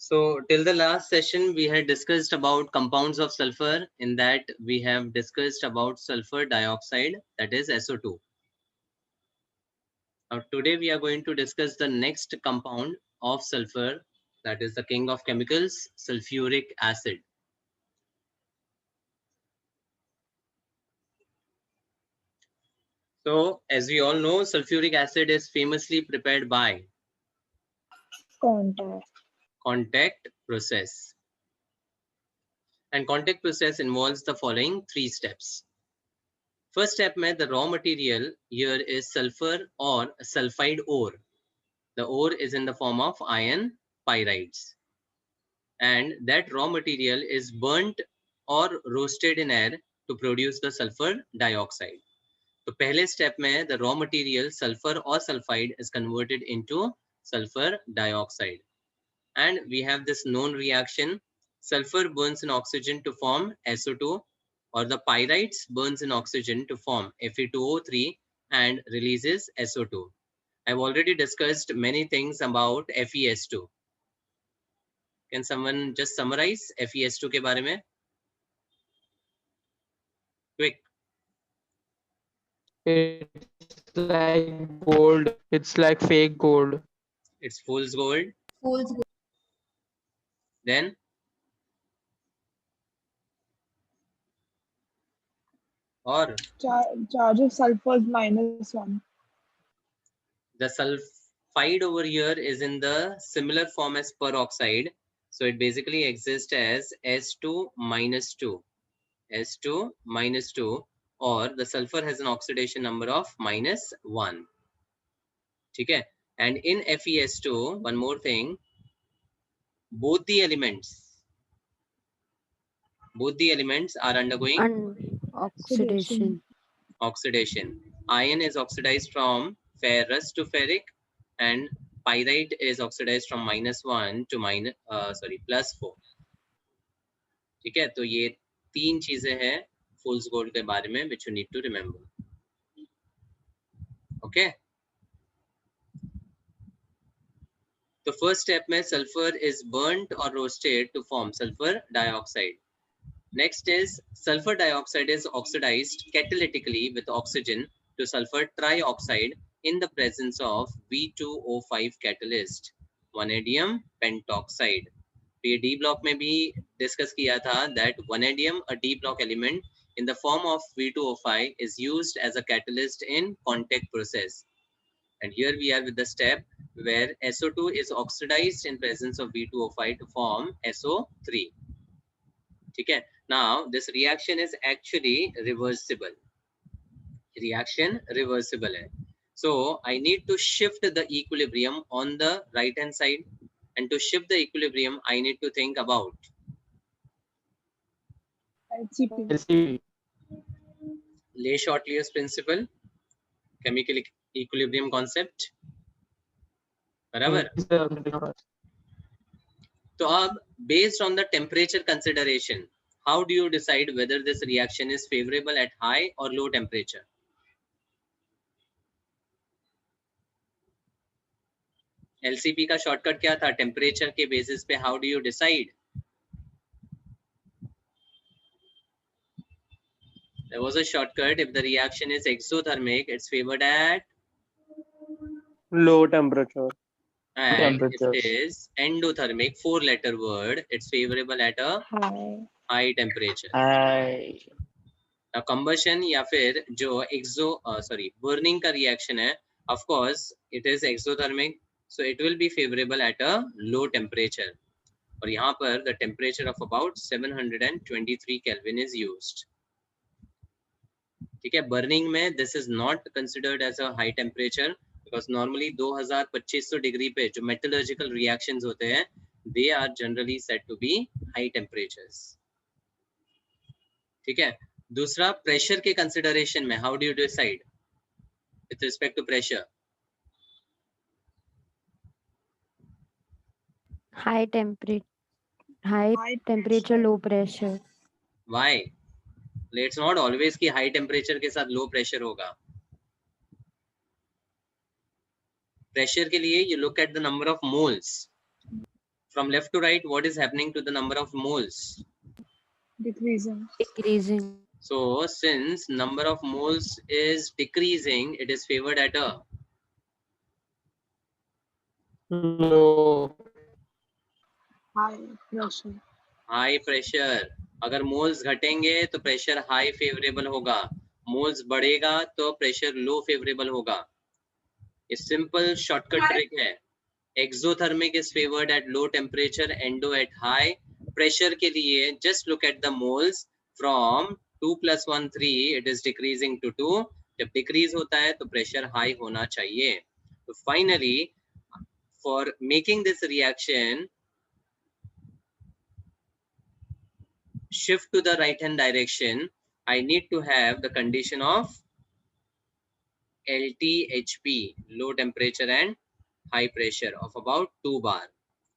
So till the last session, we had discussed about compounds of sulfur. In that, we have discussed about sulfur dioxide, that is SO2. Now today we are going to discuss the next compound of sulfur, that is the king of chemicals, sulfuric acid. So as we all know, sulfuric acid is famously prepared by contact process. And contact process involves the following three steps. First step में the raw material here is sulfur or sulfide ore. The ore is in the form of iron pyrites. And that raw material is burnt or roasted in air to produce the sulfur dioxide. तो पहले step में the raw material sulfur or sulfide is converted into sulfur dioxide. And we have this known reaction. Sulfur burns in oxygen to form SO2, or the pyrites burns in oxygen to form Fe2O3 and releases SO2. I've already discussed many things about FeS2. Can someone just summarize FeS2 के बारे में? Quick. It's like gold. It's like fake gold. It's fool's gold. Fool's gold. Then or charge of sulfur is -1. the sulfide over here is in the similar form as peroxide. So it basically exists as S2 minus 2. S2 minus 2, or the sulfur has an oxidation number of -1. Okay? And in FeS2, one more thing, both the elements are undergoing oxidation. Iron is oxidized from ferrous to ferric, and pyrite is oxidized from -1 to +4. ठीक है, तो ये तीन चीजें हैं फूल्स gold के बारे में which you need to remember. Okay. The first step में sulfur is burnt or roasted to form sulfur dioxide. Next is sulfur dioxide is oxidized catalytically with oxygen to sulfur trioxide in the presence of V2O5 catalyst, vanadium pentoxide. ये D block में भी discuss किया था that vanadium, a D block element in the form of V2O5, is used as a catalyst in contact process. And here we are with the step where SO2 is oxidized in presence of V2O5 to form SO3. Okay. Now this reaction is actually reversible. Reaction reversible hai. So I need to shift the equilibrium on the right hand side, and to shift the equilibrium I need to think about LCP. Le-Chatelier's principle, chemical equilibrium concept. बराबर. तो अब based on the temperature consideration, how do you decide whether this reaction is favorable at high or low temperature? LCP का shortcut क्या था? Temperature के basis पे how do you decide? There was a shortcut. If the reaction is exothermic, it's favored at Low temperature. And if it is endothermic, 4-letter word, it's favorable at a high temperature. Now combustion या फिर जो burning का reaction है, of course it is exothermic, so it will be favorable at a low temperature. और यहाँ पर the temperature of about 723 Kelvin is used. ठीक है, burning में this is not considered as a high temperature because normally 2200 degree पे जो metallurgical reactions होते हैं they are generally said to be high temperatures. ठीक है, दूसरा pressure के consideration में how do you decide with respect to pressure? High temperature, low pressure. Why? It's not always कि high temperature के साथ low pressure होगा. Pressure के लिए you look at the number of moles. From left to right, what is happening to the number of moles? Decreasing. Decreasing. So since number of moles is decreasing, it is favored at a Low. High pressure. High pressure. अगर moles घटेंगे तो pressure high favourable होगा, moles बढ़ेगा तो pressure low favourable होगा. ये simple shortcut trick है. Exothermic is favoured at low temperature, endo at high. Pressure के लिए just look at the moles. From 2 + 1 3 it is decreasing to 2. जब डिक्रीज होता है तो प्रेशर हाई होना चाहिए. तो finally for making this reaction shift to the right hand direction, I need to have the condition of LTHP, low temperature and high pressure, of about 2 bar,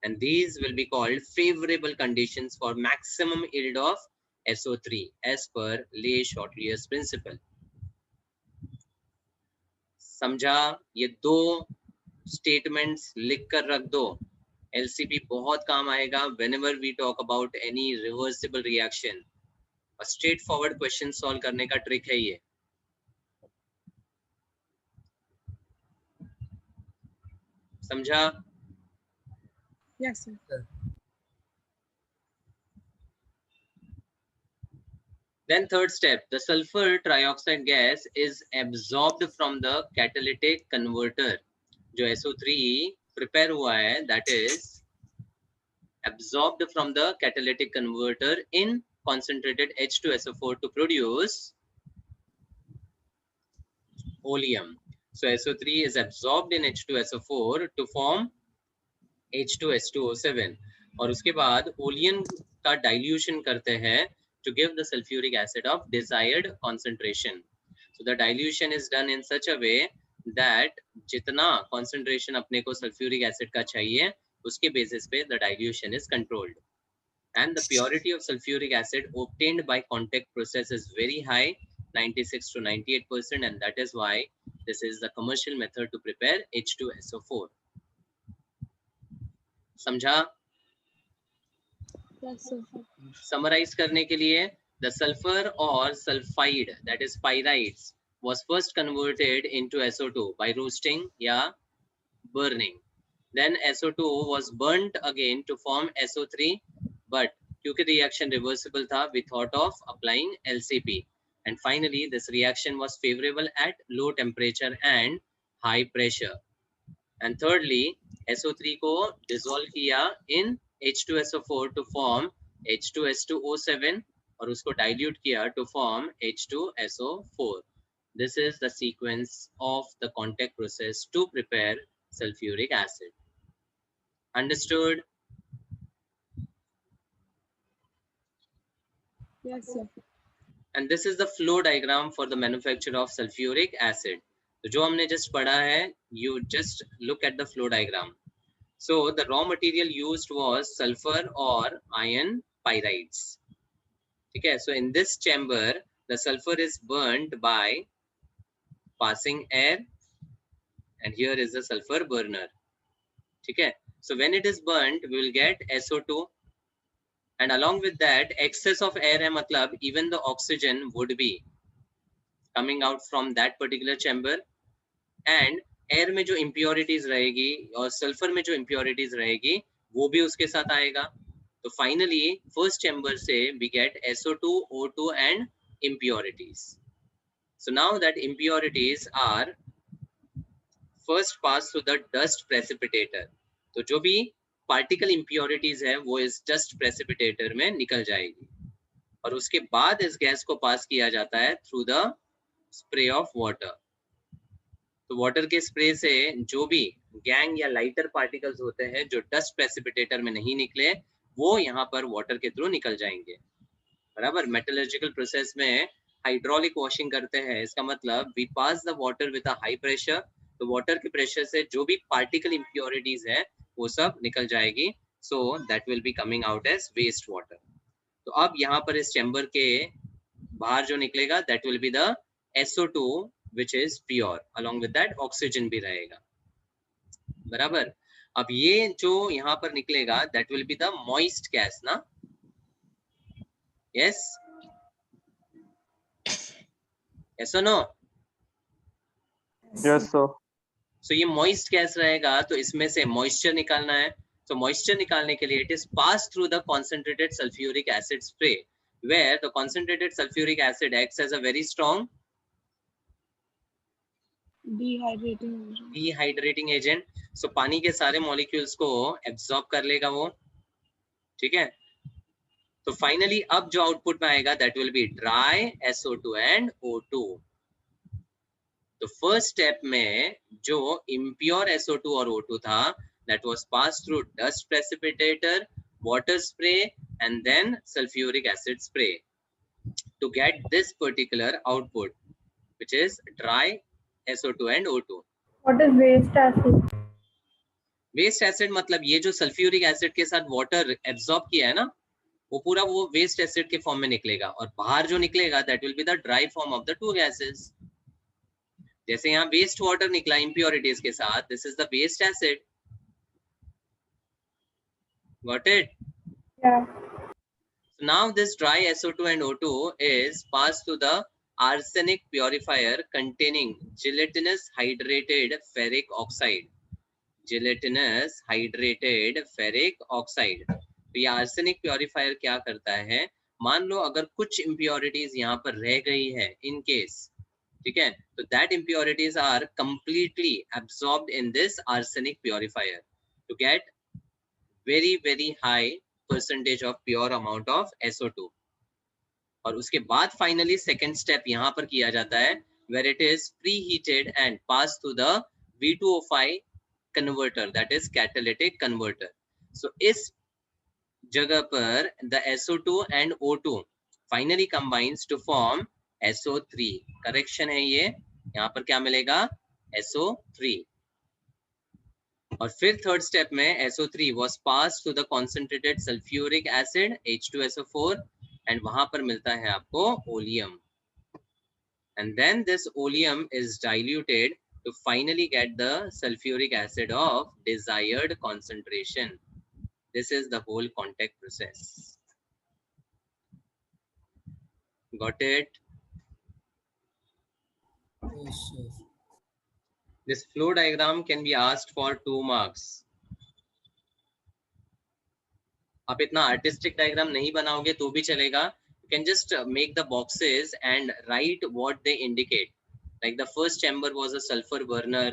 and these will be called favorable conditions for maximum yield of SO3 as per Le-Chatelier's principle. समझा? ये दो statements लिख कर रख दो. LCP बहुत काम आएगा whenever we talk about any reversible reaction. A straightforward question solve करने का ट्रिक है ये. समझा? Yes, sir. Then third step, the sulfur trioxide gas is absorbed from the catalytic converter. जो SO3 prepare हुआ है, that is absorbed from the catalytic converter in concentrated H2SO4 to produce oleum. So SO3 is absorbed in H2SO4 to form H2S2O7. और उसके बाद oleum का dilution करते हैं to give the sulfuric acid of desired concentration. So the dilution is done in such a way that जितना concentration अपने को sulfuric acid का चाहिए, उसके basis पे the dilution is controlled. And the purity of sulfuric acid obtained by contact process is very high, 96 to 98%, and that is why this is the commercial method to prepare H2SO4. समझा? Yes, sir. Summarize करने के लिए, the sulfur or sulfide, that is pyrites, was first converted into SO2 by roasting या burning. Then SO2 was burnt again to form SO3, but क्योंकि reaction reversible था, we thought of applying LCP. And finally, this reaction was favorable at low temperature and high pressure. And thirdly, SO3 को dissolve किया in H2SO4 to form H2S2O7 और उसको dilute किया to form H2SO4. This is the sequence of the contact process to prepare sulfuric acid. Understood? Yes, sir. And this is the flow diagram for the manufacture of sulfuric acid. तो जो हमने just पढ़ा है, you just look at the flow diagram. So the raw material used was sulfur or iron pyrites. Okay, so in this chamber, the sulfur is burnt by passing air, and here is the sulfur burner. Okay, so when it is burnt, we will get SO2, and along with that, excess of air है, मतलब even the oxygen would be coming out from that particular chamber, and air में जो impurities रहेगी और sulphur में जो impurities रहेगी वो भी उसके साथ आएगा. तो फाइनली फर्स्ट चैम्बर से we get SO2, O2 and impurities. So now that impurities are first passed through the dust precipitator. तो जो भी particle impurities है वो इस dust precipitator में निकल जाएगी और उसके बाद इस गैस को पास किया जाता है through the spray of water. तो वाटर के स्प्रे से जो भी गैंग या लाइटर पार्टिकल्स होते हैं जो डस्ट प्रेसिपिटेटर में नहीं निकले, वो यहाँ पर वाटर के थ्रू निकल जाएंगे. बराबर. मेटलर्जिकल प्रोसेस में हाइड्रोलिक वॉशिंग करते हैं, इसका मतलब we pass the water with a high pressure. तो वाटर के प्रेशर से जो भी पार्टिकल इम्प्योरिटीज है वो सब निकल जाएगी. So that will be coming out as waste water. तो अब यहाँ पर इस चैम्बर के बाहर जो निकलेगा that will be the SO2 which is pure. Along with that oxygen भी रहेगा. बराबर। अब ये जो यहाँ पर निकलेगा that will be the moist gas ना, यस यस और नो। Yes, sir. सो ये मॉइस्ट गैस रहेगा तो इसमें से मॉइस्चर निकालना है। तो मॉइस्चर निकालने के लिए it is pass through the concentrated sulphuric acid spray where the concentrated sulphuric acid acts as a very strong Dehydrating agent. Dehydrating agent. So पानी के सारे मॉलिक्यूल्स को एब्सॉर्ब कर लेगा वो, ठीक है। तो फाइनली अब जो आउटपुट में आएगा that will B dry SO2 and O2। तो फर्स्ट स्टेप में जो इम्प्योर SO2 और O2 था that was passed through dust precipitator, water spray and then sulfuric acid spray to get this particular output which is dry SO2 and O2। What is waste acid? Waste acid मतलब ये जो sulphuric acid के साथ water absorb किया है ना वो पूरा वो वेस्ट एसिड के फॉर्म में निकलेगा और बाहर जो निकलेगा that will be the dry form of the two gases. जैसे यहाँ वेस्ट वाटर निकला इम्प्योरिटीज के साथ, this is the waste acid, got it. Yeah. So now this dry SO2 and O2 is passed to the arsenic purifier containing gelatinous hydrated ferric oxide, gelatinous hydrated ferric oxide। तो ये arsenic purifier क्या करता है, मान लो अगर कुछ impurities यहाँ पर रह गई है in case, ठीक है, तो that impurities are completely absorbed in this arsenic purifier to get very very high percentage of pure amount of SO2। और उसके बाद फाइनली सेकेंड स्टेप यहाँ पर किया जाता है where it is preheated and passed to the V2O5 converter, that is catalytic converter। So इस जगह पर the SO2 and O2 finally combines to form SO3। Correction है ये, यहाँ पर क्या मिलेगा SO3। और फिर थर्ड स्टेप में SO3 was passed to the concentrated sulfuric acid H2SO4 and वहां पर मिलता है आपको oleum and then this oleum is diluted to finally get the sulfuric acid of desired concentration। This is the whole contact process, got it? Yes, sir. This flow diagram can be asked for 2 marks। आप इतना artistic diagram नहीं बनाओगे तो भी चलेगा, you can just make the boxes and write what they indicate, like the first chamber was a sulfur burner,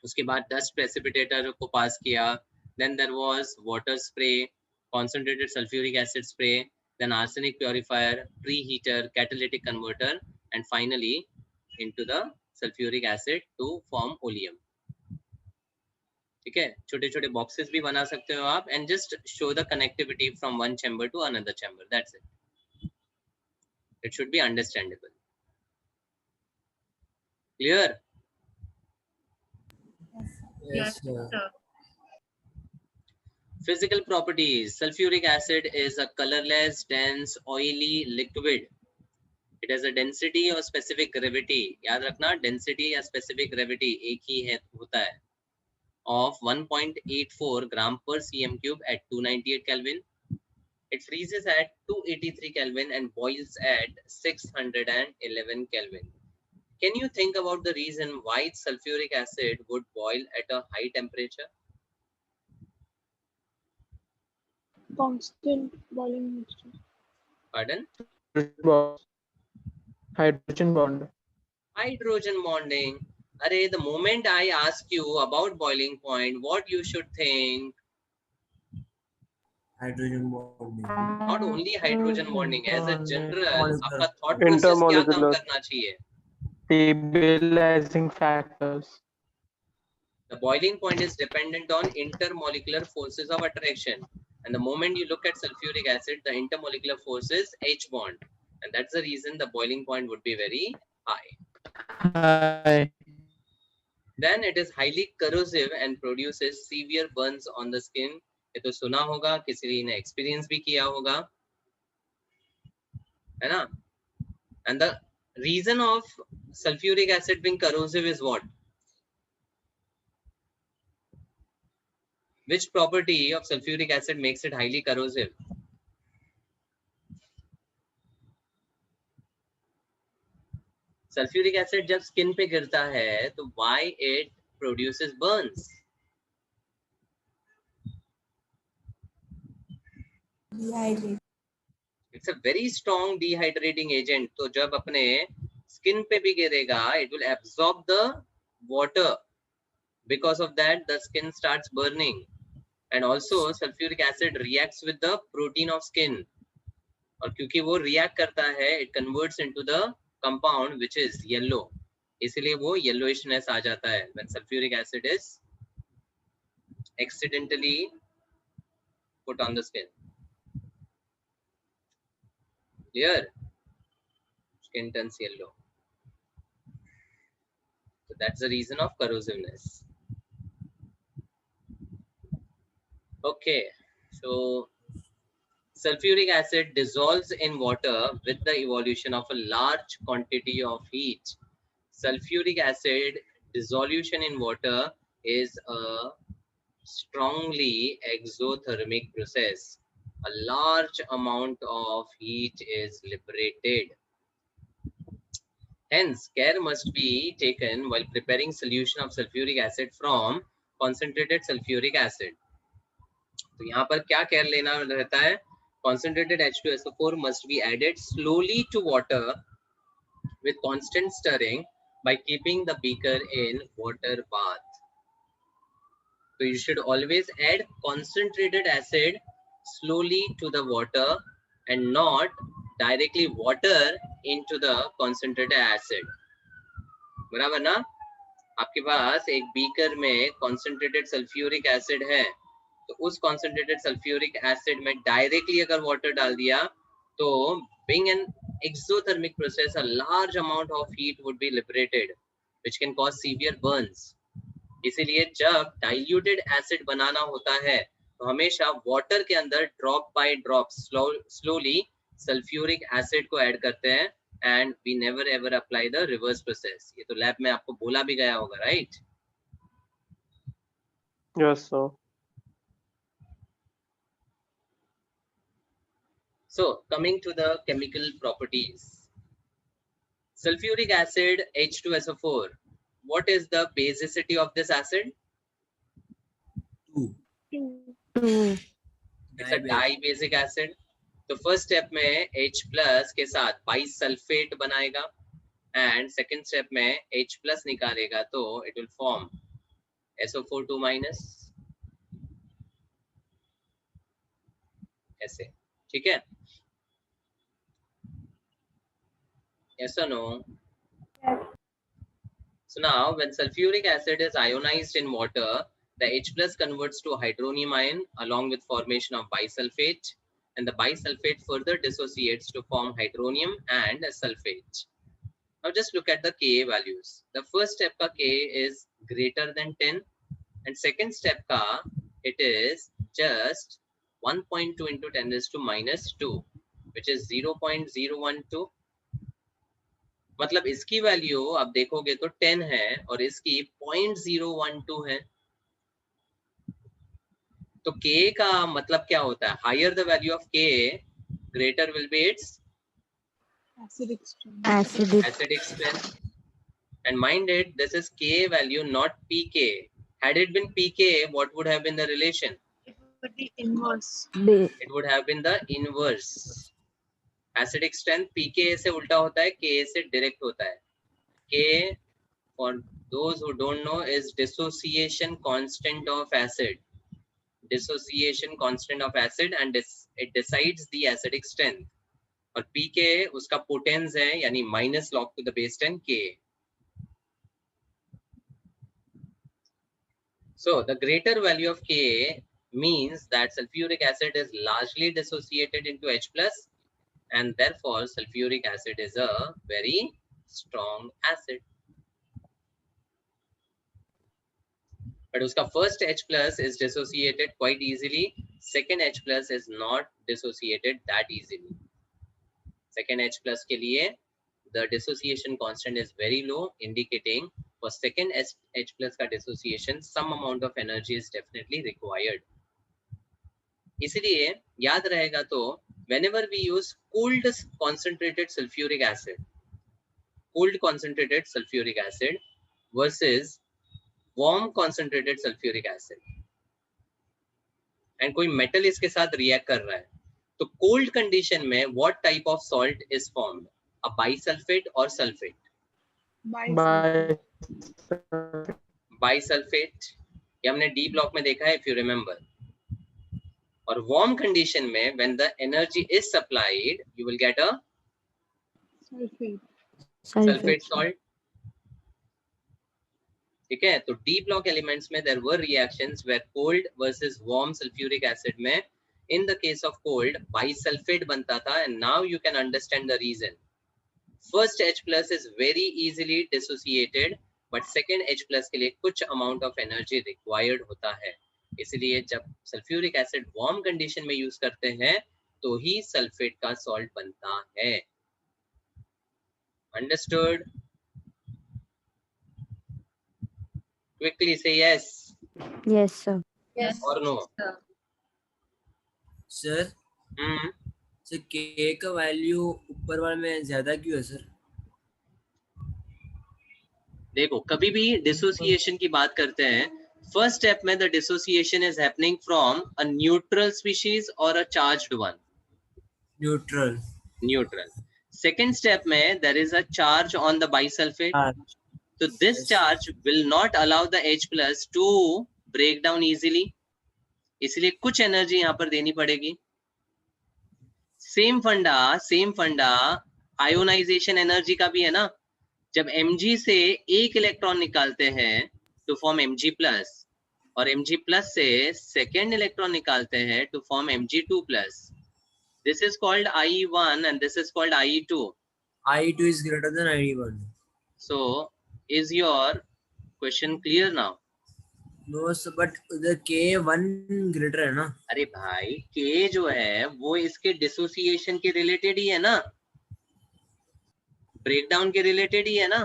उसके बाद dust precipitator को पास किया, then there was water spray, concentrated sulfuric acid spray, then arsenic purifier, preheater, catalytic converter and finally into the sulfuric acid to form oleum। ठीक है, छोटे छोटे boxes भी बना सकते हो आप and just show the connectivity from one chamber to another chamber, that's it. It should be understandable, clear? Yes, sir. Physical properties, sulfuric acid is a colorless dense oily liquid, it has a density or specific gravity, याद रखना density या specific gravity एक ही है होता है, of 1.84 gram per cm cube at 298 Kelvin। It freezes at 283 Kelvin and boils at 611 Kelvin। Can you think about the reason why sulfuric acid would boil at a high temperature? Constant boiling mixture. Pardon? Hydrogen bond. Hydrogen bonding। Arey, the moment I ask you about boiling point, what you should think? Hydrogen bonding. Not only hydrogen bonding, as a general, Intermolecular. आपका thought process क्या काम Intermolecular. करना चाहिए? Stabilizing factors. The boiling point is dependent on intermolecular forces of attraction. And the moment you look at sulfuric acid, the intermolecular force is H bond. And that's the reason the boiling point would be very high. Hi. Then it is highly corrosive and produces severe burns on the skin। ये तो सुना होगा, किसी ने experience भी किया होगा, है ना? And the reason of sulfuric acid being corrosive is what? Which property of sulfuric acid makes it highly corrosive? Sulfuric acid जब skin पे गिरता है तो why it produces burns? Dehydrate. It's a very strong dehydrating agent. तो जब अपने skin पे भी गिरेगा, it will absorb the water. Because of that, the skin starts burning. And also, sulfuric acid reacts with the protein of skin. और क्योंकि वो react करता है, it converts into the compound which is yellow. इसलिए वो yellowishness आ जाता है when sulfuric acid is accidentally put on the skin. Clear? Skin turns yellow. So that's the reason of corrosiveness. Okay, so sulfuric acid dissolves in water with the evolution of a large quantity of heat. Sulfuric acid dissolution in water is a strongly exothermic process. A large amount of heat is liberated. Hence, care must be taken while preparing solution of sulfuric acid from concentrated sulfuric acid. तो यहाँ पर क्या care लेना रहता है? Concentrated H2SO4 must be added slowly to water with constant stirring by keeping the beaker in water bath. So you should always add concentrated acid slowly to the water and not directly water into the concentrated acid. बराबर ना? आपके पास एक beaker में concentrated sulfuric acid है, तो उस concentrated sulfuric acid में directly अगर water डाल दिया, तो being an exothermic process, a large amount of heat would be liberated, which can cause severe burns. इसीलिए जब diluted acid बनाना होता है, तो हमेशा water के अंदर drop by drop slowly sulfuric acid को add करते हैं, and we never ever apply the reverse process. ये तो lab में आपको बोला भी गया होगा, right? Yes, sir. So coming to the chemical properties. Sulfuric acid H2SO4. What is the basicity of this acid? 2. 2. It's a dibasic acid. तो first step में H plus के साथ bisulfate बनाएगा and second step में H plus निकालेगा तो it will form SO4 2 minus. ऐसे, ठीक है? Yes or no? Yes. So now when sulfuric acid is ionized in water, the H plus converts to hydronium ion along with formation of bisulfate, and the bisulfate further dissociates to form hydronium and sulfate. Now just look at the Ka values. The first step ka Ka is greater than 10, and second step ka it is just 1.2 into 10 raised to minus 2, which is 0.012. मतलब इसकी value आप देखोगे तो 10 है और इसकी 0.012 है. तो K का मतलब क्या होता है? Higher the value of K, greater will be its Acidic strength. acidic strength. And mind it, this is K value, not PK. Had it been PK, what would have been the relation? It would be inverse. It would have been the inverse. Acidic strength PK से उल्टा होता है, K से direct होता है. K, for those who don't know, is dissociation constant of acid. Dissociation constant of acid, and it decides the acidic strength. और PK उसका potence है, यानी minus log to the base 10 K. So the greater value of Ka means that sulfuric acid is largely dissociated into H plus, and therefore sulfuric acid is a very strong acid. But uska first H plus is dissociated quite easily. Second H plus is not dissociated that easily. Second H plus के लिए the dissociation constant is very low, indicating For second H plus का dissociation, some amount of energy is definitely required. इसलिए याद रहेगा तो whenever we use cooled concentrated sulfuric acid versus warm concentrated sulfuric acid, and कोई metal इसके साथ react कर रहा है, तो cold condition में what type of salt is formed? A bisulfate or sulfate? Bisulfate. ये हमने D block में देखा है, if you remember. और warm condition में when the energy is supplied, you will get a sulfate salt. ठीक है, तो D block elements में there were reactions where cold versus warm sulfuric acid में in the case of cold bisulfate बनता था, and now you can understand the reason. First H plus is very easily dissociated, but second H plus के लिए कुछ amount of energy required होता है. इसलिए जब sulfuric acid warm condition में use करते हैं तो ही sulfate का salt बनता है. Understood? Quickly say yes. Yes, sir. Yes. Or no? Sir sir के का वैल्यू ऊपर वाले में ज्यादा क्यों है सर? देखो, कभी भी डिसोसिएशन की बात करते हैं, फर्स्ट स्टेप में the dissociation is happening from a neutral species और a charged one. Neutral. Second step में there is a charge on the bisulphate. तो this charge will not allow the H plus to break down easily, इसलिए कुछ energy यहाँ पर देनी पड़ेगी. Same फंडा आयोनाइजेशन एनर्जी का भी है ना. जब Mg से एक इलेक्ट्रॉन निकालते हैं टू फॉर्म Mg प्लस, और Mg प्लस से सेकेंड इलेक्ट्रॉन निकालते हैं to form Mg2 plus. This is called IE1 and this is called IE2. IE2 is greater than IE1. So is your question clear now? No sir, but the K1 greater है ना? अरे भाई, K जो है वो इसके dissociation के related ही है ना, ब्रेकडाउन के रिलेटेड ही है ना.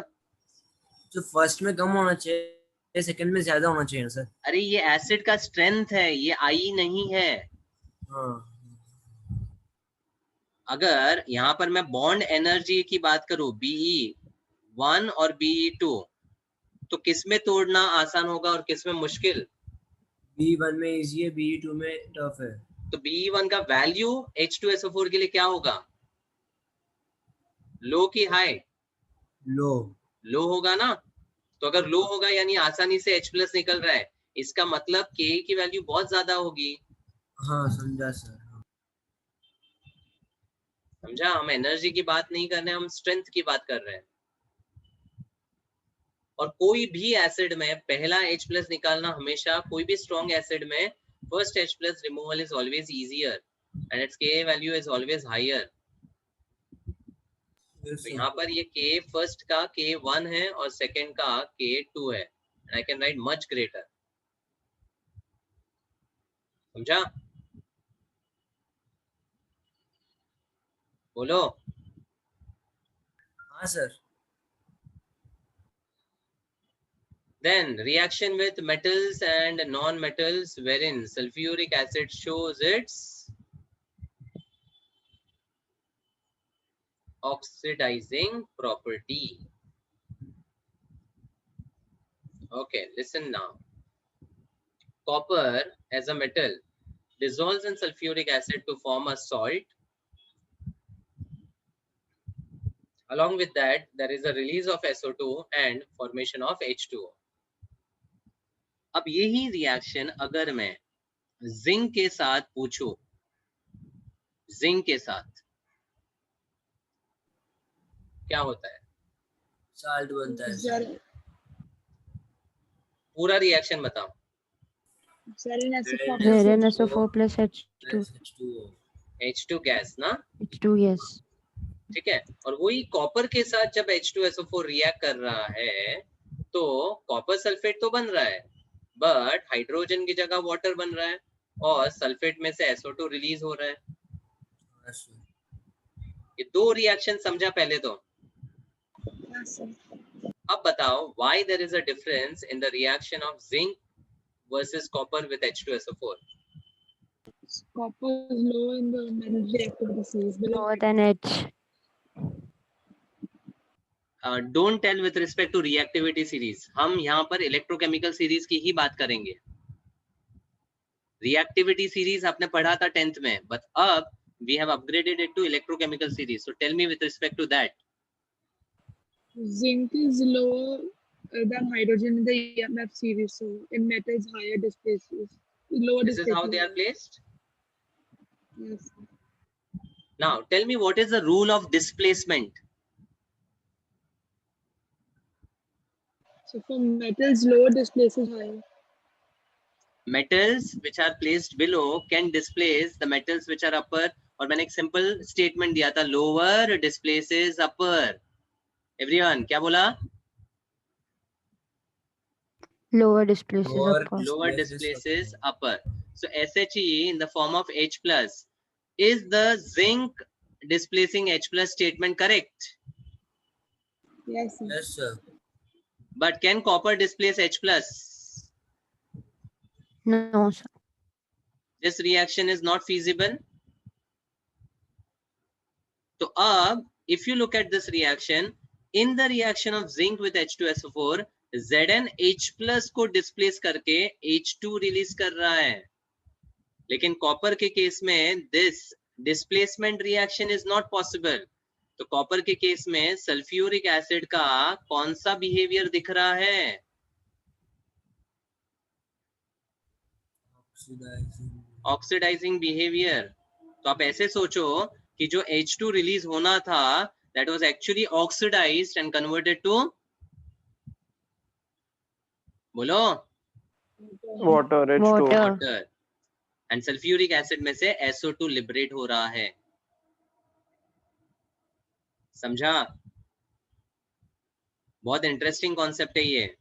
तो फर्स्ट में कम होना चाहिए, सेकंड में ज्यादा होना चाहिए सर. अरे ये एसिड का स्ट्रेंथ है, ये I नहीं है. हाँ. अगर यहाँ पर मैं बॉन्ड एनर्जी की बात करूं, Be1 और Be2, तो किसमें तोड़ना आसान होगा और किसमें मुश्किल? B1 में इजी है, B2 में टफ है. तो Be1 का वैल्यू H2SO4 के लिए क्या होगा? लो की हाई? लो होगा ना. तो अगर लो होगा यानी आसानी से H प्लस निकल रहा है, इसका मतलब K की वैल्यू बहुत ज्यादा होगी. हाँ समझा सर. समझा? हम एनर्जी की बात नहीं कर रहे हैं, हम स्ट्रेंथ की बात कर रहे हैं. और कोई भी एसिड में पहला H प्लस निकालना हमेशा, कोई भी स्ट्रॉन्ग एसिड में first H plus removal is always easier and its K value is always higher. तो यहाँ पर ये K फर्स्ट का K1 है और सेकंड का K2 है, and I can right much greater. समझा? बोलो. हाँ sir. Then reaction with metals and non-metals wherein sulfuric acid shows its oxidizing property. Okay, listen now. Copper as a metal dissolves in sulfuric acid to form a salt. Along with that, there is a release of SO2 and formation of H2O. अब यही reaction अगर मैं zinc के साथ पूछूं, zinc के साथ क्या होता है? साल्ट बनता है. पूरा रिएक्शन बताओ. ZnSO4 plus H2. H2 gas ना. H2, yes. ठीक है. और वही कॉपर के साथ जब H2SO4 रिएक्ट कर रहा है तो कॉपर सल्फेट तो बन रहा है, बट हाइड्रोजन की जगह वाटर बन रहा है और सल्फेट में से SO2 रिलीज हो रहा है. ये दो रिएक्शन समझा पहले तो. अब बताओ why there is a difference in the reaction of zinc versus copper with H2SO4. Copper is low in the metal reactivity series. Below Lower than H. Don't tell with respect to reactivity series. हम यहाँ पर electrochemical series की ही बात करेंगे. Reactivity series आपने पढ़ा था 10th में, but अब we have upgraded it to electrochemical series. So tell me with respect to that. zinc is lower than hydrogen in the EMF series, so in metals higher displaces. Lower This is how they are displacement. placed. Yes. Now tell me what is the rule of displacement. So for metals, lower displaces higher. Metals which are placed below can displace the metals which are upper. और मैंने एक simple statement दिया था, lower displaces upper. Everyone क्या बोला? Lower displaces Lower upper. Lower displaces upper. So SHE in the form of H plus. Is the zinc displacing H plus statement correct? Yes. Sir. Yes, sir. But can copper displace H plus? No, sir. This reaction is not feasible. So अब if you look at this reaction, in the reaction of zinc with H2SO4, ZnH plus को displace करके H2 release कर रहा है. लेकिन copper के case में this displacement reaction is not possible. तो कॉपर के केस में सल्फ्यूरिक एसिड का कौन सा बिहेवियर दिख रहा है? Oxidising behaviour. तो आप ऐसे सोचो कि जो H2 रिलीज होना था that was actually oxidized and converted to, बोलो, Water, H2O. Water. Water. And sulphuric acid में से SO2 लिबरेट हो रहा है. समझा? बहुत इंटरेस्टिंग कॉन्सेप्ट है ये,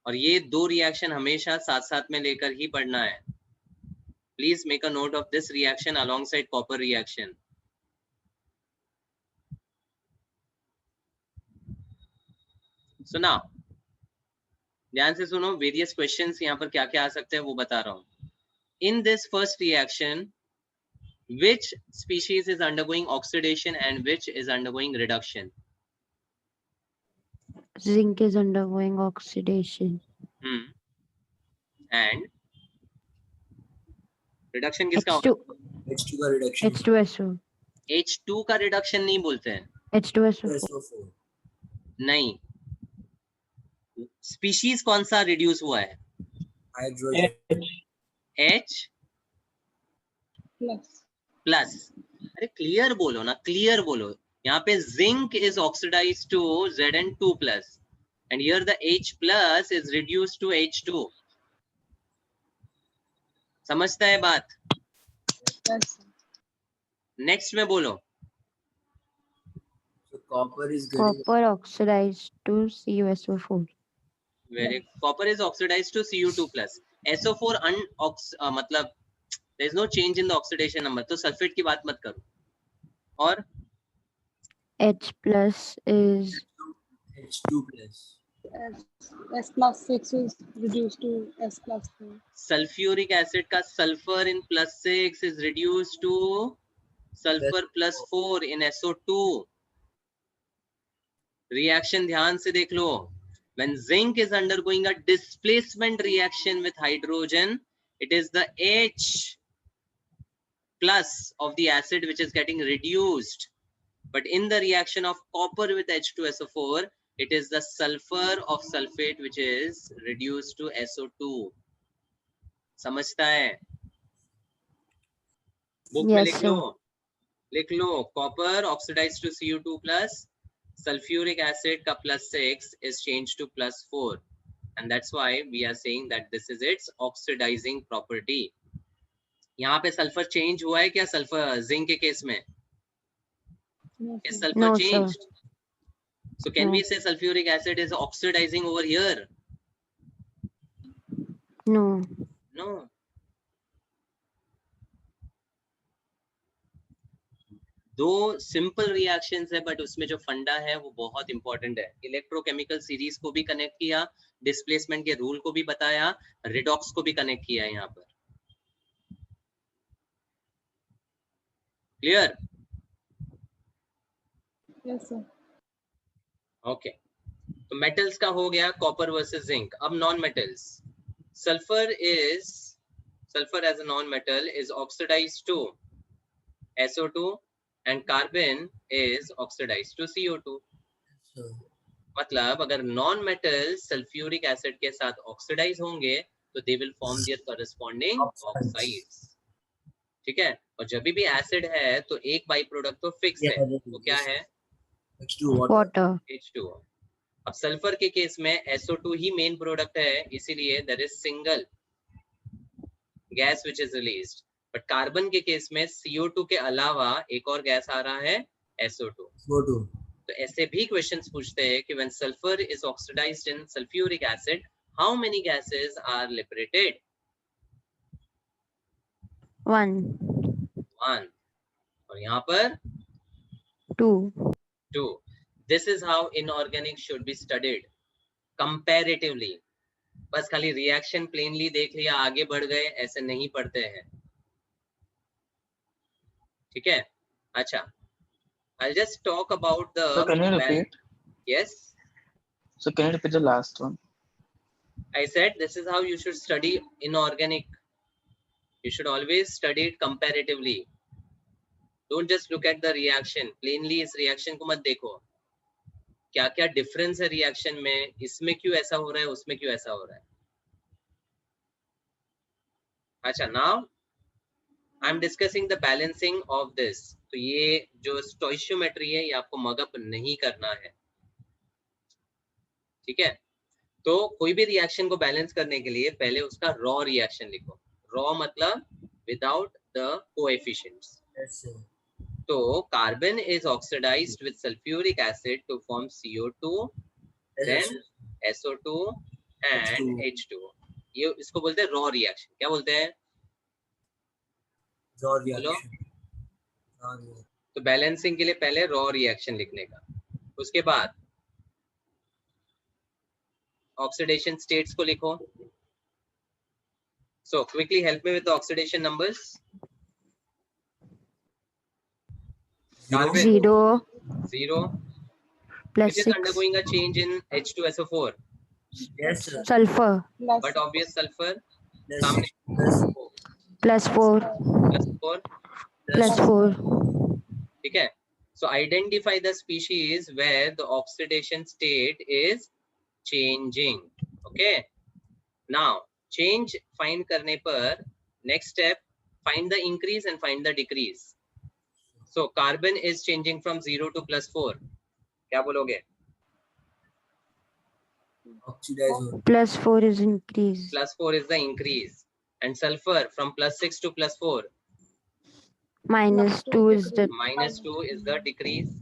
और ये दो रिएक्शन हमेशा साथ साथ में लेकर ही पढ़ना है. Please make a note of this reaction alongside copper reaction. So now ध्यान से सुनो, वेरियस क्वेश्चंस यहाँ पर क्या क्या आ सकते हैं वो बता रहा हूँ. In this first reaction, which species is undergoing oxidation and which is undergoing reduction? Zinc is undergoing oxidation. And reduction किसका होगा? H2, H2 का reduction. H2SO. H2 का रिडक्शन नहीं बोलते हैं. H2SO4. SO4. नहीं, स्पीशीज कौन सा रिड्यूस हुआ है? Hydrogen. H Plus. प्लस. अरे क्लियर बोलो ना, क्लियर बोलो. यहाँ पे zinc is oxidised to Zn2 plus and here the H plus is reduced to H2. समझता है बात? Yes. Sir. नेक्स्ट में बोलो. So copper is getting Copper oxidized to CuSO4. Where copper is oxidized to Cu2 plus. SO4 मतलब there is no change in the oxidation number. तो sulphate की बात मत करो. और H plus is H2 plus. S plus 6 is reduced to S plus 4. Sulphuric acid का sulphur in +6 is reduced to sulfur +4 in SO2. रिएक्शन ध्यान से देख लो. When zinc is undergoing a displacement reaction with hydrogen, it is the H plus of the acid which is getting reduced. But in the reaction of copper with H2SO4, it is the sulfur of sulfate which is reduced to SO2. समझता है? Book में Yes, लिख sir. लो. लिख लो, copper oxidized to Cu2 plus, sulfuric acid का +6 is changed to +4, and that's why we are saying that this is its oxidizing property. यहाँ पे sulphur change हुआ है क्या? सल्फर जिंक के केस में No, is sir. sulfur No, sir. changed? So can No. we say sulfuric acid is oxidizing over here? No. No. दो simple reactions है but उसमें जो फंडा है वो बहुत इंपॉर्टेंट है। इलेक्ट्रोकेमिकल सीरीज को भी कनेक्ट किया, डिस्प्लेसमेंट के रूल को भी बताया, रिडॉक्स को भी कनेक्ट किया यहाँ पर। क्लियर? Yes, sir. ओके, तो मेटल्स का हो गया, कॉपर वर्सेस जिंक। अब non metals, sulphur as a non-metal is oxidized to SO2 and carbon is oxidized to CO2. sir. मतलब अगर नॉन मेटल सल्फ्यूरिक एसिड के साथ ऑक्सीडाइज होंगे तो they will form their corresponding oxides. ठीक है, और जब भी एसिड है तो एक बाई प्रोडक्ट तो फिक्स है, वो क्या है? H2 water, H2O। अब सल्फर के केस में SO2 ही मेन प्रोडक्ट है, इसीलिए there is single gas which is released. But carbon के केस में CO2 के अलावा एक और गैस आ रहा है, SO2। O2. तो ऐसे भी क्वेश्चंस पूछते हैं कि when sulphur is oxidised in sulphuric acid how many gases are liberated? 1, 1। और यहाँ पर 2, 2। This is how inorganic should be studied comparatively. बस खाली रिएक्शन प्लेनली देख लिया, आगे बढ़ गए, ऐसे नहीं पढ़ते हैं। ठीक है, अच्छा, I'll just talk about the So can you repeat? Yes, So can you repeat the last one? I said this is how you should study inorganic. You should always study it comparatively. Don't just look at the reaction. Plainly इस reaction को मत देखो, क्या क्या difference है reaction में, इसमें क्यों ऐसा हो रहा है, उसमें क्यों ऐसा हो रहा है। अच्छा, now I'm discussing the balancing of this. तो ये जो stoichiometry है ये आपको मगअप नहीं करना है। ठीक है, तो कोई भी रिएक्शन को बैलेंस करने के लिए पहले उसका रॉ रिएक्शन लिखो। रॉ मतलब without the coefficients. Yes, sir. तो carbon is oxidised with sulphuric acid to form CO2 Yes, then sir. SO2 and H2O। ये इसको बोलते हैं रॉ रिएक्शन। क्या बोलते हैं? Raw बोलो। reaction. Raw reaction. तो बैलेंसिंग के लिए पहले रॉ रिएक्शन लिखने का, उसके बाद ऑक्सीडेशन स्टेट्स को लिखो। So quickly help me with the oxidation numbers. Carbon 0, 0, plus which is 6, undergoing a change in H2SO4, Yes, sir. sulfur, Plus but obvious sulfur. Plus सामने 6 plus plus 4, +4. plus 4, ठीक है, so identify the species where the oxidation state is changing. Okay, now change find करने पर next step find the increase and find the decrease. So carbon is changing from 0 to +4. क्या बोलोगे? oxidized. plus 4 is increase, +4 is the increase, and sulfur from +6 to +4. minus 2 is the, -2 is the decrease.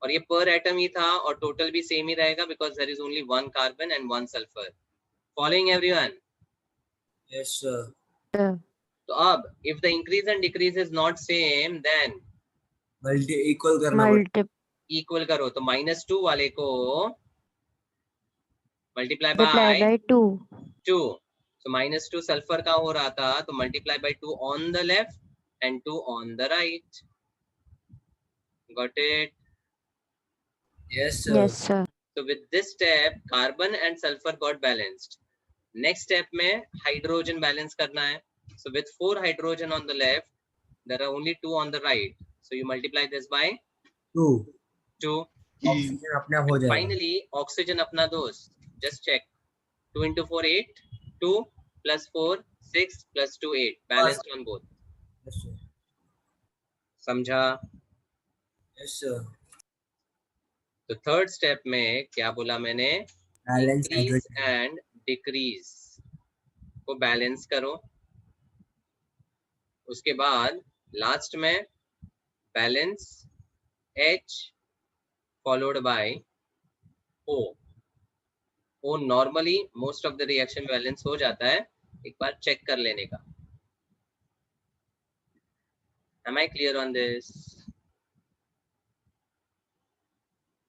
और ये per atom ही था और total भी same ही रहेगा because there is only one carbon and one sulfur. Following everyone? Yes, sir. the तो अब if the increase and decrease is not same then Equal करना पड़ेगा. equal करो, तो -2 वाले को multiply multiply by by 2, 2. So -2 sulfur का हो रहा था तो multiply by 2 on the left and 2 on the right. Got it? Yes, sir. yes sir, So with this step carbon and sulfur got balanced. Next step में hydrogen balance करना है. So with 4 hydrogen on the left, there are only 2 on the right. So you multiply this by 2. 2. Oxygen अपने आप हो जाएगा. Finally oxygen अपना दोस्त. Just check. 2 into 4 8. 2 plus 4 6 plus 2 8. Balanced on both. Yes, sir. समझा? Yes, sir. तो third step में क्या बोला मैंने? Balance increase hydrogen. And decrease को बैलेंस करो। उसके बाद लास्ट में balance H followed by O. O normally most of the reaction balance हो जाता है, एक बार चेक कर लेने का। Am I clear on this?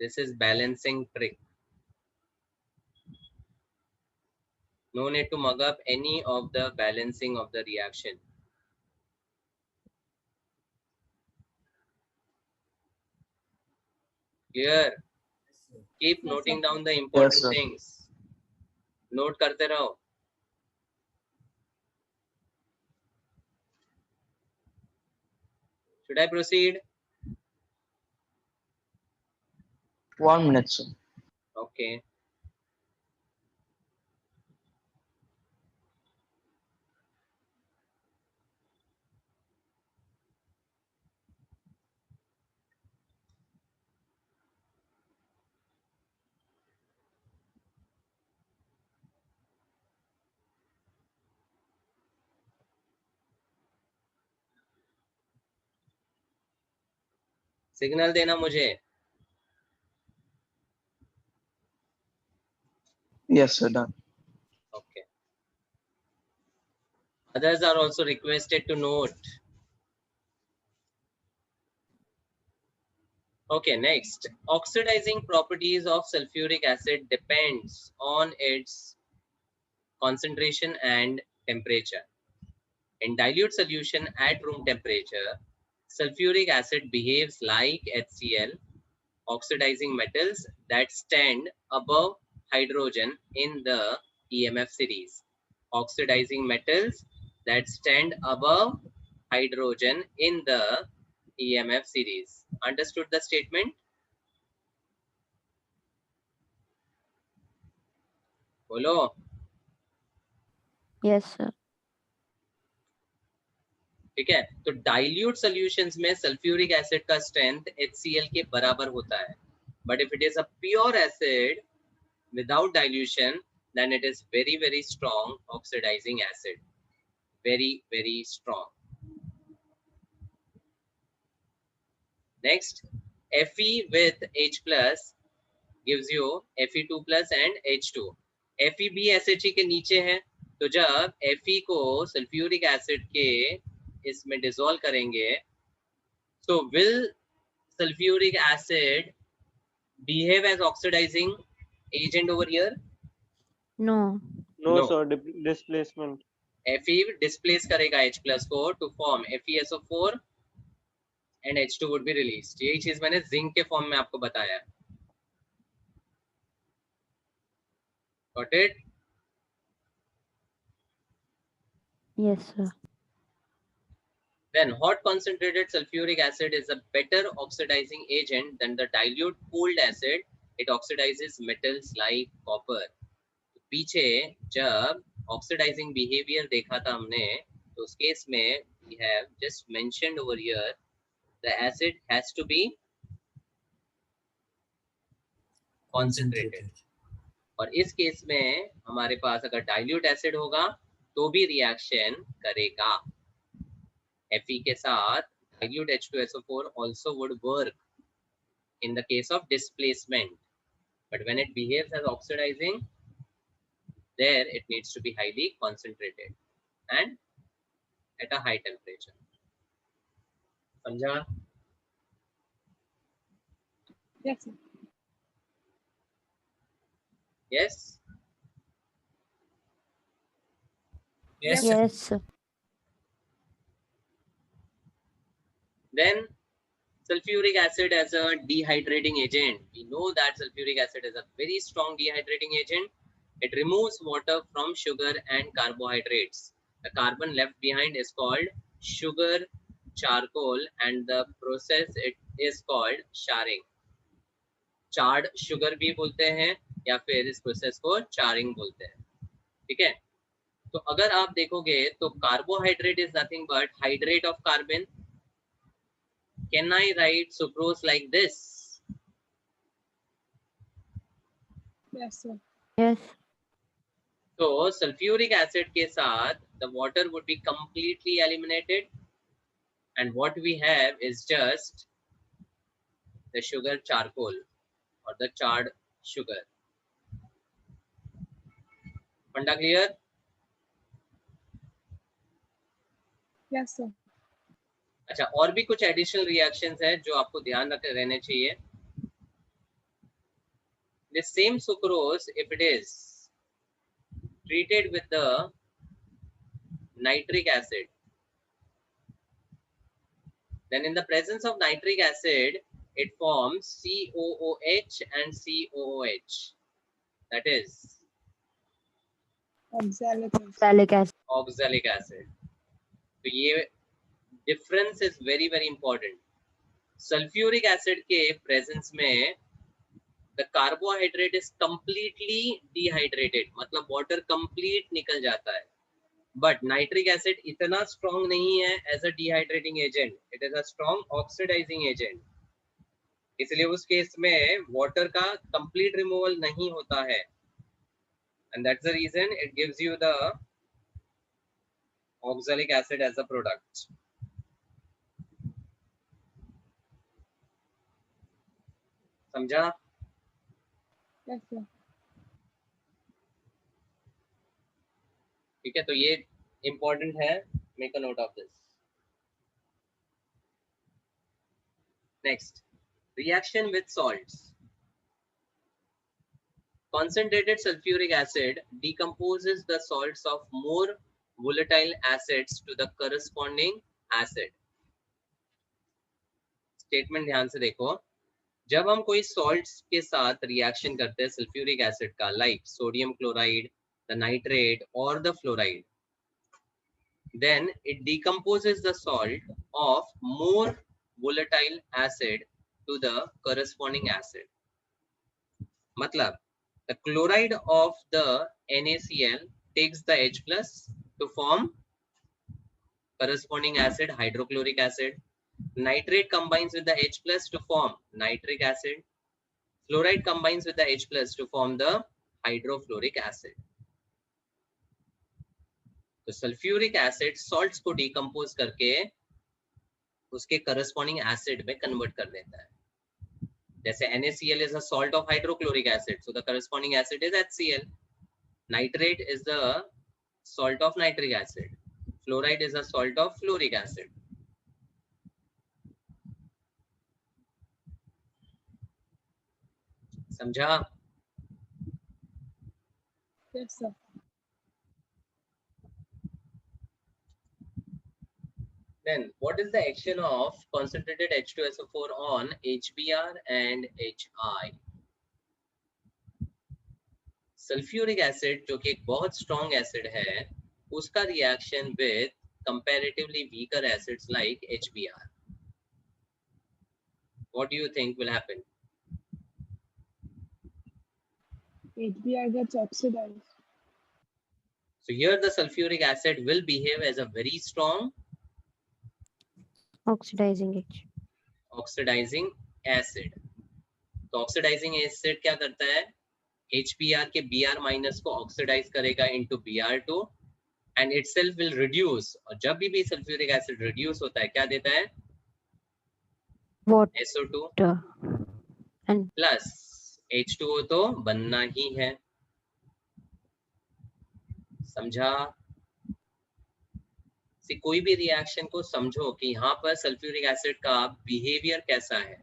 This is balancing trick. No need to mug up any of the balancing of the reaction. Clear? Keep noting down the important sir. things. Note करते रहो. Should I proceed? 1 minute, sir. Okay. Signal देना मुझे. Yes, sir. Done. Okay. Others are also requested to note. Okay, next. Oxidizing properties of sulfuric acid depends on its concentration and temperature. In dilute solution at room temperature, sulfuric acid behaves like HCl, oxidizing metals that stand above hydrogen in the EMF series. Oxidizing metals that stand above hydrogen in the EMF series. Understood the statement? बोलो. Yes, sir. ठीक है, तो dilute solutions में sulphuric acid का strength HCl के बराबर होता है. But if it is a pure acid without dilution, then it is very, very strong oxidizing acid. Very, very strong. Next, Fe with H plus gives you Fe2 plus and H2. Fe भी SHE के नीचे है, तो जब Fe को sulphuric acid के इसमें dissolve करेंगे, so will sulfuric acid behave as oxidizing agent over here? No. No, No. sir. Displacement. Fe displace करेगा H plus को to form FeSO4 and H2 would be released. यही चीज मैंने zinc के form में आपको बताया. Got it? Yes, sir. Then hot concentrated sulfuric acid is a better oxidizing agent than the dilute cooled acid. It oxidizes metals like copper. पीछे जब oxidizing behavior देखा था हमने, तो उस केस में we have just mentioned over here the acid has to be concentrated. और इस केस में हमारे पास अगर dilute acid होगा तो भी reaction करेगा. Fe के साथ dilute H2SO4 also would work in the case of displacement, but when it behaves as oxidizing, there it needs to be highly concentrated and at a high temperature. समझा? Yes, sir. Yes. Yes, Yes, sir. Then sulfuric acid as a dehydrating agent. We know that sulfuric acid is a very strong dehydrating agent. It removes water from sugar and carbohydrates. The carbon left behind is called sugar charcoal and the process it is called charring. Charred sugar भी बोलते हैं या फिर इस process को charring बोलते हैं. ठीक है, तो अगर आप देखोगे तो carbohydrate is nothing but hydrate of carbon. Can I write sucrose like this? Yes, sir. Yes. So sulfuric acid के साथ the water would be completely eliminated and what we have is just the sugar charcoal or the charred sugar. Funda clear? Yes, sir. अच्छा, और भी कुछ additional reactions हैं जो आपको ध्यान रहने चाहिए. The same sucrose, if it is treated with the nitric acid, then in the presence of nitric acid, it forms COOH and COOH. That is Oxalic acid. Oxalic acid. oxalic acid. तो ये difference is very very important. Sulfuric acid के presence में the carbohydrate is completely dehydrated, मतलब water complete निकल जाता है. But nitric acid इतना strong नहीं है as a dehydrating agent. It is a strong oxidizing agent. इसलिए उस केस में water का complete removal नहीं होता है. And that's the reason it gives you the oxalic acid as a product. समझा? Yes, sir. ठीक है, तो ये important है. Make a note of this. Next, reaction with salts. Concentrated sulfuric acid decomposes the salts of more volatile acids to the corresponding acid. Statement ध्यान से देखो. जब हम कोई salts के साथ reaction करते हैं sulfuric acid का, like sodium chloride, the nitrate or the fluoride, then it decomposes the salt of more volatile acid to the corresponding acid. मतलब the chloride of the NaCl takes the H plus to form corresponding acid, hydrochloric acid. Nitrate combines with the H plus to form nitric acid. Fluoride combines with the H plus to form the hydrofluoric acid. तो sulphuric acid salts को decompose करके उसके corresponding acid में convert कर देता है. जैसे NaCl is a salt of hydrochloric acid, so the corresponding acid is HCl. Nitrate is the salt of nitric acid. Fluoride is a salt of fluoric acid. समझा? Yes, sir. Then what is the action of concentrated H2SO4 on HBr and HI? Sulphuric acid जो कि एक बहुत strong acid है, उसका reaction with comparatively weaker acids like HBr. What do you think will happen? HBr gets oxidized. So here the sulfuric acid will behave as a very strong Oxidizing H. oxidizing acid. तो oxidizing acid क्या करता है? HBr के Br minus को oxidise करेगा into Br2 and itself will reduce. और जब भी सल्फ्यूरिक एसिड रिड्यूस होता है क्या देता है? Water. SO2 And plus H2O तो बनना ही है. समझा? कोई भी रिएक्शन को समझो कि यहाँ पर सल्फ्यूरिक एसिड का बिहेवियर कैसा है.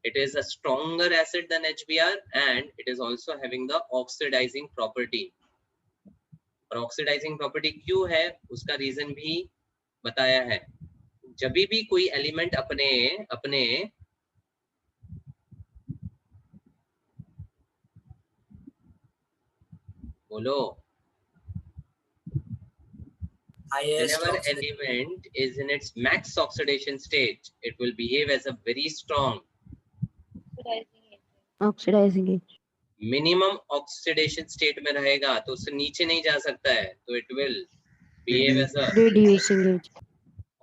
It is a stronger acid than HBr and it is also having the oxidizing property. और oxidizing property क्यों है उसका रीजन भी बताया है. जब भी कोई एलिमेंट अपने बोलो, whenever element is in its max oxidation state, it will behave as a very strong oxidizing H. Minimum oxidation state में रहेगा तो उससे नीचे नहीं जा सकता है, तो it will behave as a Reducing H.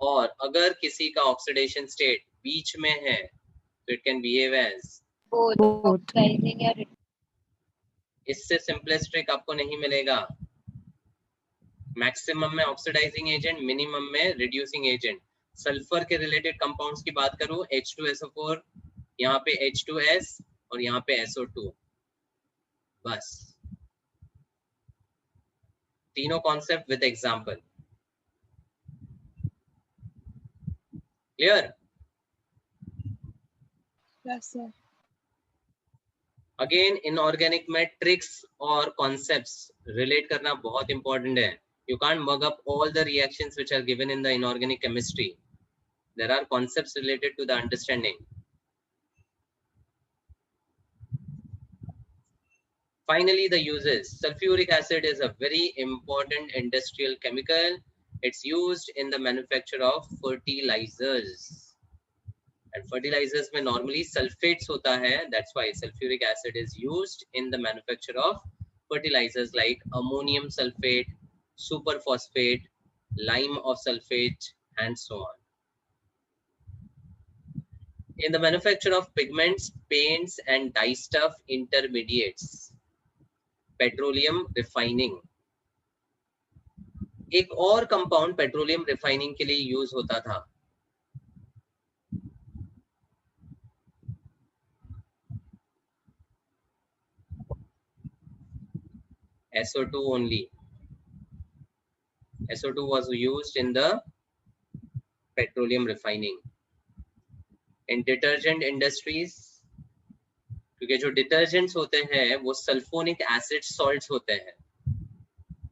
और अगर किसी का ऑक्सीडेशन स्टेट बीच में है तो it can behave as Both. इससे सिंपलेस्ट ट्रिक आपको नहीं मिलेगा. मैक्सिमम में ऑक्सीडाइजिंग एजेंट, मिनिमम में रिड्यूसिंग एजेंट. सल्फर के रिलेटेड कंपाउंड्स की बात करूं, H2SO4, यहाँ पे H2S और यहाँ पे SO2. बस तीनों concept with example. Clear? Yes, sir. Again inorganic में ट्रिक्स और कॉन्सेप्ट्स रिलेट करना बहुत इंपॉर्टेंट है. You can't mug up all the reactions which are given in the inorganic chemistry. There are concepts related to the understanding. Finally, the uses. Sulfuric acid is a very important industrial chemical. It's used in the manufacture of fertilizers. And fertilizers में normally sulfates होता है. That's why sulfuric acid is used in the manufacture of fertilizers like ammonium sulfate, superphosphate, lime of sulfate, and so on. In the manufacture of pigments, paints, and dyestuff intermediates. Petroleum refining. एक और compound petroleum refining के लिए use होता था. SO2 only. SO2 was used in the petroleum refining. In detergent industries, क्योंकि जो detergents होते हैं वो सल्फोनिक एसिड सॉल्ट्स होते हैं.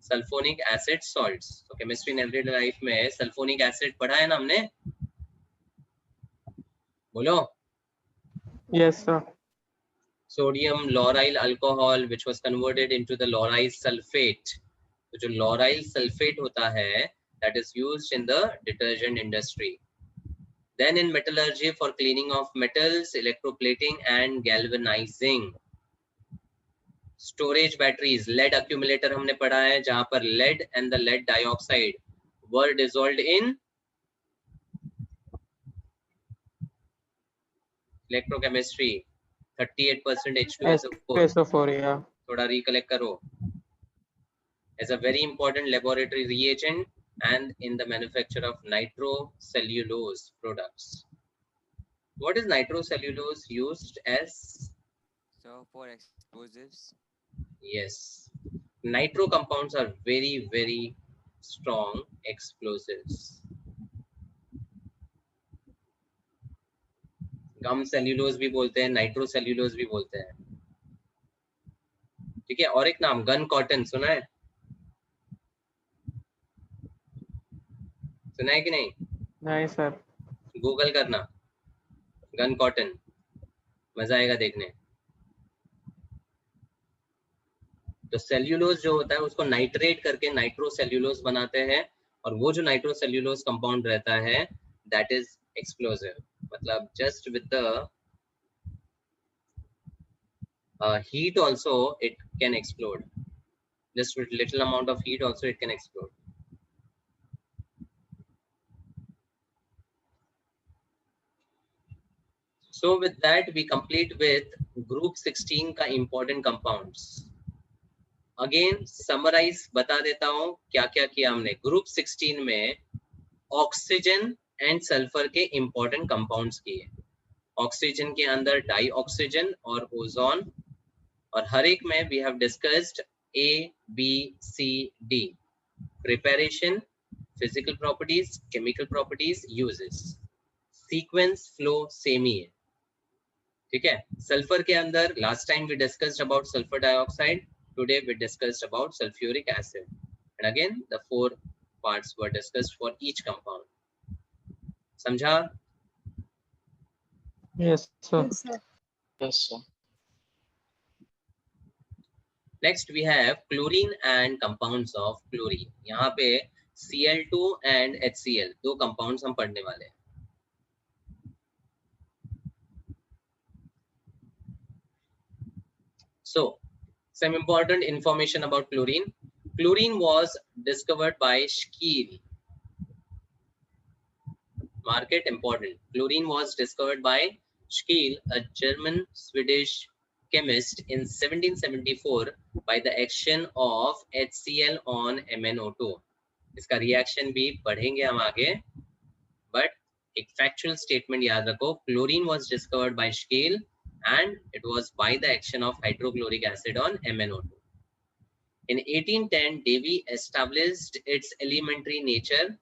Sulphonic acid salts. तो केमिस्ट्री इन एवरीडे लाइफ में सल्फोनिक एसिड पढ़ा है ना हमने. बोलो. Yes, sir. Sodium lauryl alcohol which was converted into the lauryl sulfate. तो जो lauryl sulfate होता है that is used in the detergent industry. Then in metallurgy for cleaning of metals, electroplating and galvanizing. Storage batteries, lead accumulator हमने पढ़ा है जहां पर lead and the lead dioxide were dissolved in electrochemistry. 38% H2SO4. SO4, yeah. थोड़ा recollect करो. As a very important laboratory reagent and in the manufacture of nitrocellulose products. What is nitrocellulose used as? So for explosives. Yes. Nitro compounds are very, very strong explosives. Gum cellulose भी बोलते हैं, nitrocellulose भी बोलते हैं. ठीक है. और एक नाम गन कॉटन सुना है? सुना है कि नहीं? नहीं सर. गूगल करना गन कॉटन, मजा आएगा देखने. तो सेल्यूलोज जो होता है उसको नाइट्रेट करके नाइट्रोसेल्यूलोज बनाते हैं और वो जो नाइट्रोसेल्यूलोज कंपाउंड रहता है दैट इज एक्सप्लोसिव. मतलब just with the heat also it can explode. Just with little amount of heat also it can explode. So with that we complete with group 16 का important compounds. Again summarize बता देता हूँ क्या क्या किया हमने. Group 16 में ऑक्सीजन एंड सल्फर के important compounds किए. ऑक्सीजन के अंदर डाई ऑक्सीजन और ओजोन, और हर एक में we have discussed A, B, C, D. Preparation, physical properties, chemical properties, uses. Sequence flow same ही है. ठीक है. सल्फर के अंदर last time we discussed about sulphur dioxide, today we discussed about sulphuric acid, and again the 4 parts were discussed for each compound. समझा? Yes, sir. Yes, sir. Yes, sir. Next we have chlorine and compounds of chlorine. यहाँ पे Cl2 and HCl दो compounds हम पढ़ने वाले हैं. So, some important information about chlorine. Chlorine was discovered by Scheel. Mark it, important. Chlorine was discovered by Scheel, a German-Swedish chemist in 1774 by the action of HCl on MnO2. इसका reaction भी पढ़ेंगे हम आगे, but एक factual statement याद रखो. Chlorine was discovered by Scheel and it was by the action of hydrochloric acid on MnO2. In 1810, Davy established its elementary nature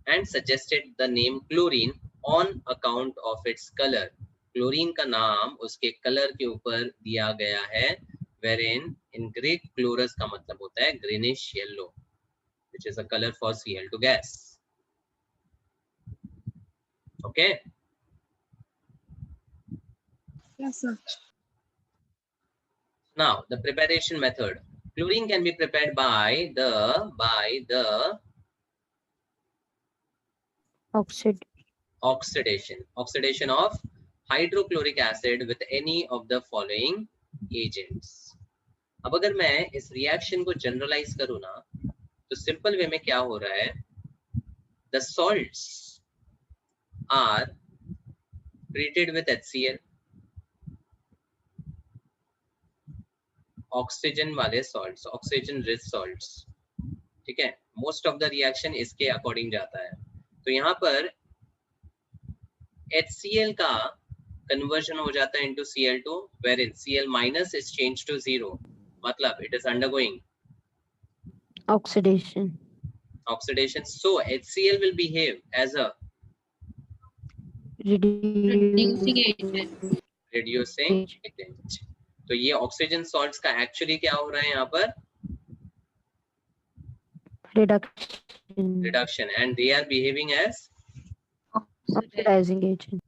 and suggested the name chlorine on account of its color. Chlorine का नाम उसके colour के ऊपर दिया गया है, wherein in Greek chlorus का मतलब होता है greenish yellow, which is a color for Cl2 gas. Okay. Yes, sir. Now the preparation method. Chlorine can be prepared by the oxidation of hydrochloric acid with any of the following agents. अब अगर मैं इस reaction को generalise करूँ ना, तो simple way में क्या हो रहा है, the salts are treated with HCl, oxygen वाले सॉल्ट्स, ऑक्सीजन रिच सॉल्ट्स, ठीक है, मोस्ट ऑफ द रिएक्शन इसके अकॉर्डिंग जाता है। तो यहाँ पर HCl का कन्वर्जन हो जाता है into Cl2, wherein Cl minus is changed to 0, मतलब it is undergoing oxidation. So HCl will behave as a reducing agent. तो ये ऑक्सीजन सॉल्ट्स का एक्चुअली क्या हो रहा है यहाँ पर, reduction, and they are behaving as Oxidizing agent.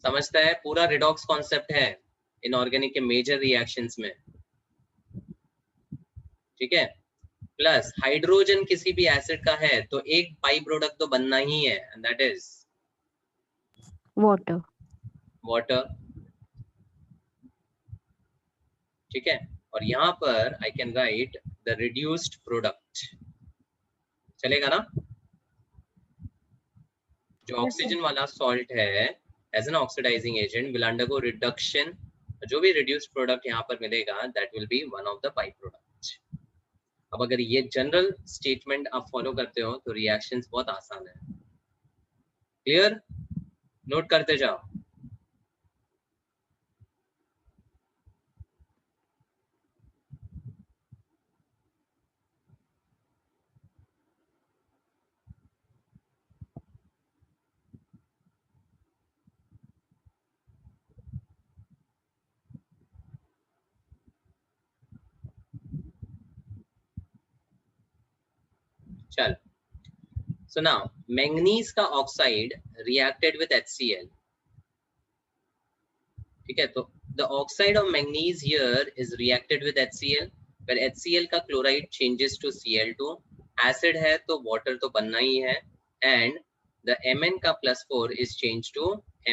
समझता है, पूरा रिडॉक्स कॉन्सेप्ट है इनऑर्गेनिक के मेजर रिएक्शंस में, ठीक है। प्लस हाइड्रोजन किसी भी एसिड का है तो एक बाई प्रोडक्ट तो बनना ही है, एंड दैट इज वाटर, ठीक है। और यहाँ पर I can write the reduced product, चलेगा ना। जो ऑक्सीजन वाला सॉल्ट है as an oxidising agent will undergo reduction, जो भी रिड्यूस्ड प्रोडक्ट यहाँ पर मिलेगा that will be one of the by product. अब अगर ये जनरल स्टेटमेंट आप फॉलो करते हो तो रिएक्शंस बहुत आसान है। क्लियर, नोट करते जाओ। चल, so now मैंगनीज का ऑक्साइड reacted with HCl, ठीक है। तो the oxide of manganese here is reacted with HCl, where HCl का chloride changes to Cl2, acid है तो वाटर तो बनना ही है, and the Mn का +4 is changed to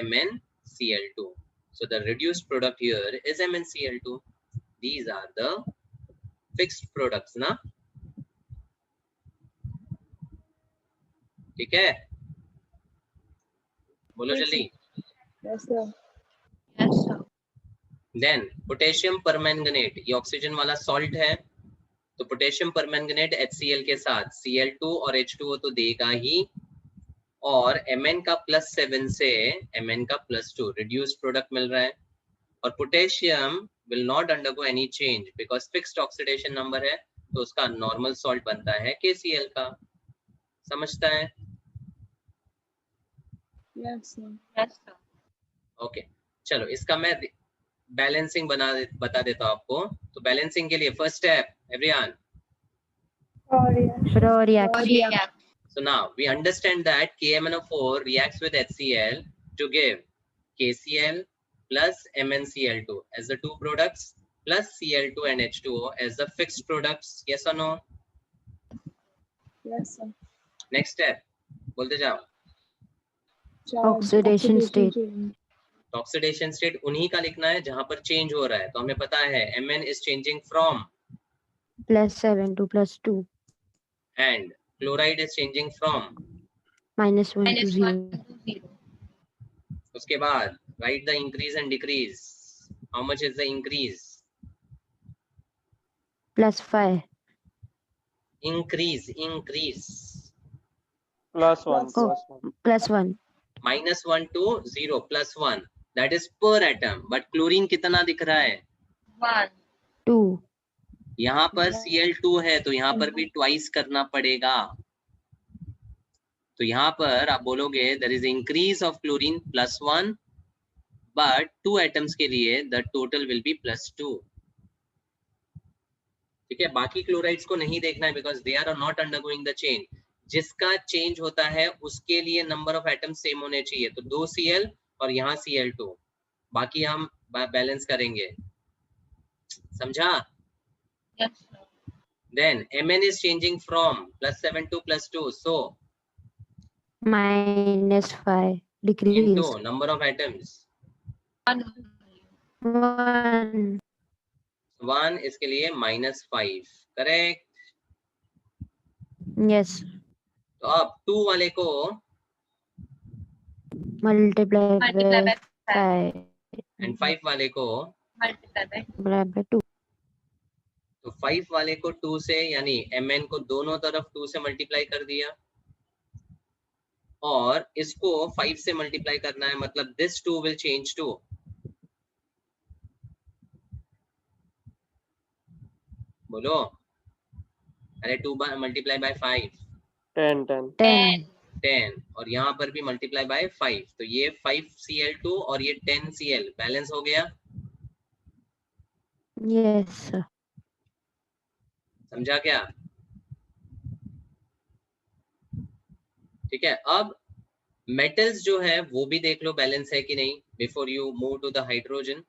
MnCl2, so the reduced product here is MnCl2. These are the fixed products ना, ठीक है, बोलो जल्दी। Yes, sir. Then potassium permanganate, ये ऑक्सीजन वाला सॉल्ट है, तो पोटेशियम परमैंगनेट HCl के साथ Cl2 और H2O तो देगा ही, और Mn का +7 से Mn का +2 रिड्यूस्ड प्रोडक्ट मिल रहा है। और potassium will not undergo any change because fixed oxidation number है, तो उसका नॉर्मल सॉल्ट बनता है KCl का। समझता है? Yes, sir. ओके, चलो इसका मैं बैलेंसिंग बता देता हूँ आपको। तो बैलेंसिंग के लिए first step everyone, Raw reaction. so now we understand that KMnO4 reacts with HCl to give KCl plus MnCl2 as the two products plus Cl2 and H2O as the fixed products. Yes or no? Yes, sir. Next step, बोलते जाओ। Oxidation state. change. Oxidation state उन्हीं का लिखना है जहां पर change हो रहा है। तो हमें पता है Mn is changing from +7 to +2. and chloride is changing from, -1 to 0. उसके बाद write the increase and decrease. How much is the increase? +5. Increase +1. +1. -1 to 0 +1, that is per atom, but chlorine कितना दिख रहा है? 2. यहाँ पर Cl2 है तो यहाँ पर भी ट्वाइस करना पड़ेगा। तो यहाँ पर आप बोलोगे there is increase of chlorine +1, but 2 atoms के लिए the total will be +2. ठीक है, बाकी क्लोराइड्स को नहीं देखना है because they are not undergoing the change. जिसका चेंज होता है उसके लिए नंबर ऑफ एटम्स सेम होने चाहिए, तो 2 Cl और यहाँ Cl2, बाकी हम बैलेंस करेंगे, समझा? Yes. Then Mn is changing from +7 to +2, so -5 decrease. into number of atoms 1 1, इसके लिए -5, करेक्ट? yes, तो अब 2 वाले को multiply Multiply by by 5. 5 and 5 वाले को, Multiply by 2. तो 5 वाले को 2 से, यानी Mn को दोनों तरफ 2 से मल्टीप्लाई कर दिया, और इसको 5 से मल्टीप्लाई करना है, मतलब this 2 will change to, बोलो, अरे 2 मल्टीप्लाई बाय 5 10, और यहाँ पर भी मल्टीप्लाई बाय 5, तो ये 5Cl2 और ये 10Cl बैलेंस हो गया, Yes, sir. समझा क्या? ठीक है, अब मेटल्स जो है वो भी देख लो बैलेंस है कि नहीं before you move to the hydrogen.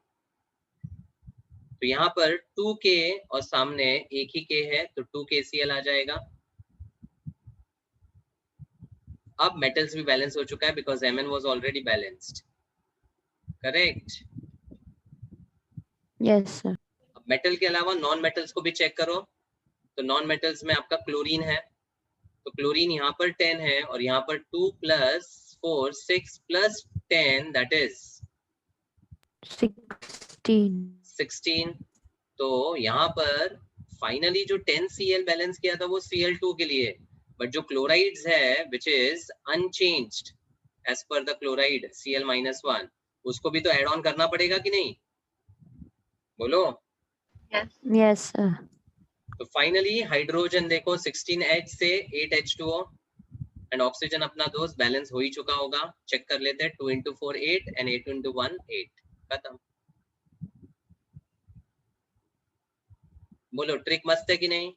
तो यहाँ पर 2K और सामने एक ही K है तो 2KCl आ जाएगा। अब मेटल्स भी बैलेंस हो चुका है because Mn was already balanced, correct? Yes, sir. अब मेटल के अलावा नॉन मेटल्स को भी चेक करो। तो नॉन मेटल्स में आपका क्लोरीन है, तो क्लोरीन यहाँ पर 10 है और यहाँ पर 2 + 4 6 + 10 दैट इज 16। तो यहाँ पर फाइनली जो 10Cl बैलेंस किया था वो Cl2 के लिए, बट जो क्लोराइड्स है which is unchanged as per the chloride Cl-1, उसको भी तो ऐड ऑन करना पड़ेगा कि नहीं, बोलो? Yes, sir. तो फाइनली हाइड्रोजन देखो 16H से 8H2O एंड ऑक्सीजन अपना दोस्त बैलेंस हो ही चुका होगा। चेक कर लेते हैं, 2 × 4 8 एंड 8 × 1 8, खत्म। बोलो ट्रिक मस्त है कि नहीं?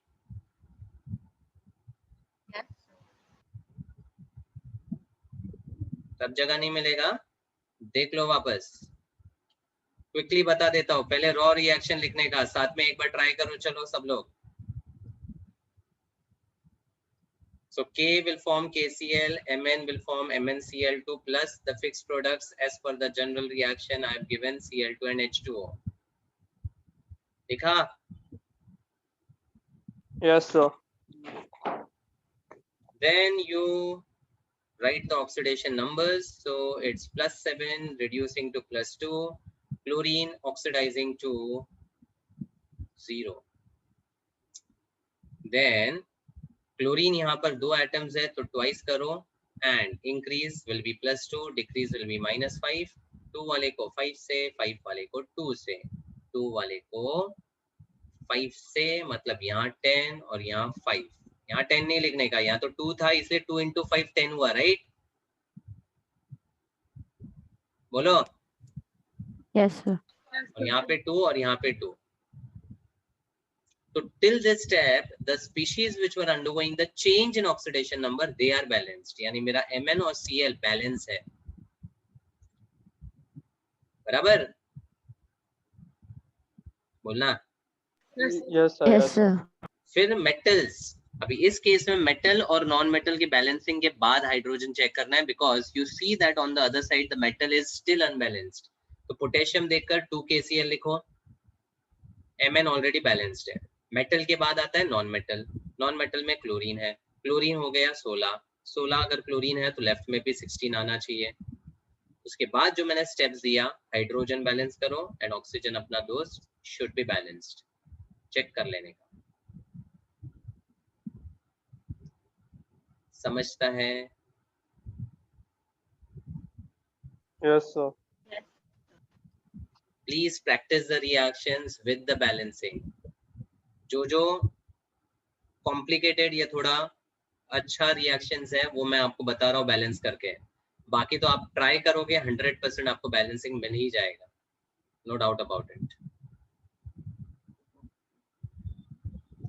सब जगह नहीं मिलेगा, देख लो वापस। क्विकली बता देता हूँ, पहले रॉ रिएक्शन लिखने का, साथ में एक बार ट्राई करो, चलो सब लोग। So K will form KCl, Mn will form MnCl2 plus the fixed products as per the general reaction I have given Cl2 and H2O. लिखा? Yes, sir. Then you write the oxidation numbers. So it's +7 reducing to +2, chlorine oxidizing to 0. Then chlorine यहाँ पर 2 atoms है तो twice करो and increase will be +2, decrease will be -5। 2 वाले को 5 से, 5 वाले को 2 से, 2 वाले को 5 से, मतलब यहाँ 10 और यहाँ 5। यहाँ 10 नहीं लिखने का, यहाँ तो 2 था इसलिए 2 × 5 10 हुआ, राइट? बोलो। Yes, sir. और यहाँ पे 2 और यहाँ पे 2। So till this step, the species which were undergoing the change in oxidation number, they are balanced. यानी मेरा Mn और Cl बैलेंस है, बराबर? बोलना। Yes, sir. Yes, sir. फिर मेटल्स, अभी इस केस में मेटल और नॉन मेटल के बैलेंसिंग के बाद हाइड्रोजन चेक करना है because you see that on the other side the metal is still unbalanced. तो पोटेशियम देखकर 2KCl लिखो, Mn ऑलरेडी बैलेंस्ड है। मेटल के बाद आता है नॉन मेटल, नॉन मेटल में क्लोरीन है, क्लोरीन हो गया 16, 16 अगर क्लोरीन है तो लेफ्ट में भी 16 आना चाहिए। उसके बाद जो मैंने स्टेप्स दिया, हाइड्रोजन बैलेंस करो एंड ऑक्सीजन अपना दोस्त शुड बी बैलेंस्ड, चेक कर लेने का। समझता है? Yes, sir. Please practice the reactions with the balancing. जो कॉम्प्लिकेटेड या थोड़ा अच्छा रिएक्शंस है वो मैं आपको बता रहा हूँ बैलेंस करके, बाकी तो आप ट्राई करोगे 100% आपको बैलेंसिंग मिल ही जाएगा, नो डाउट अबाउट इट।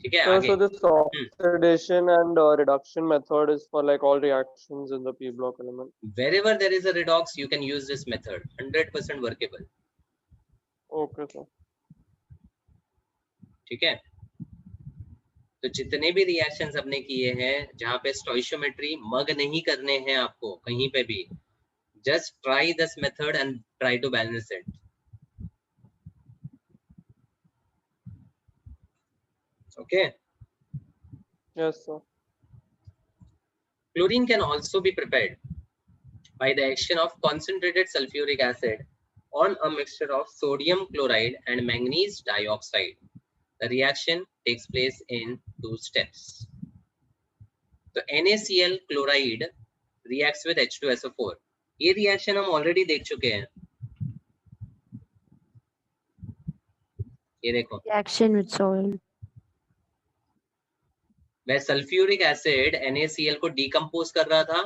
ठीक है, आगे। So this oxidation and reduction method is for like all reactions in the p block element. Wherever there is a redox, you can use this method. 100% workable. Okay, sir. ठीक है, तो जितने भी reactions हमने किए हैं जहाँ पे स्टोइशियोमेट्री मग नहीं करने हैं आपको कहीं पे भी, just try this method and try to balance it. Okay. Yes, sir. Chlorine can also be prepared by the action of concentrated sulfuric acid on a mixture of sodium chloride and manganese dioxide. The reaction takes place in 2 steps. तो NaCl chloride reacts with H2SO4. ये reaction हम already देख चुके हैं, ये देखो Reaction with soil. वह sulphuric acid NaCl को डिकम्पोज कर रहा था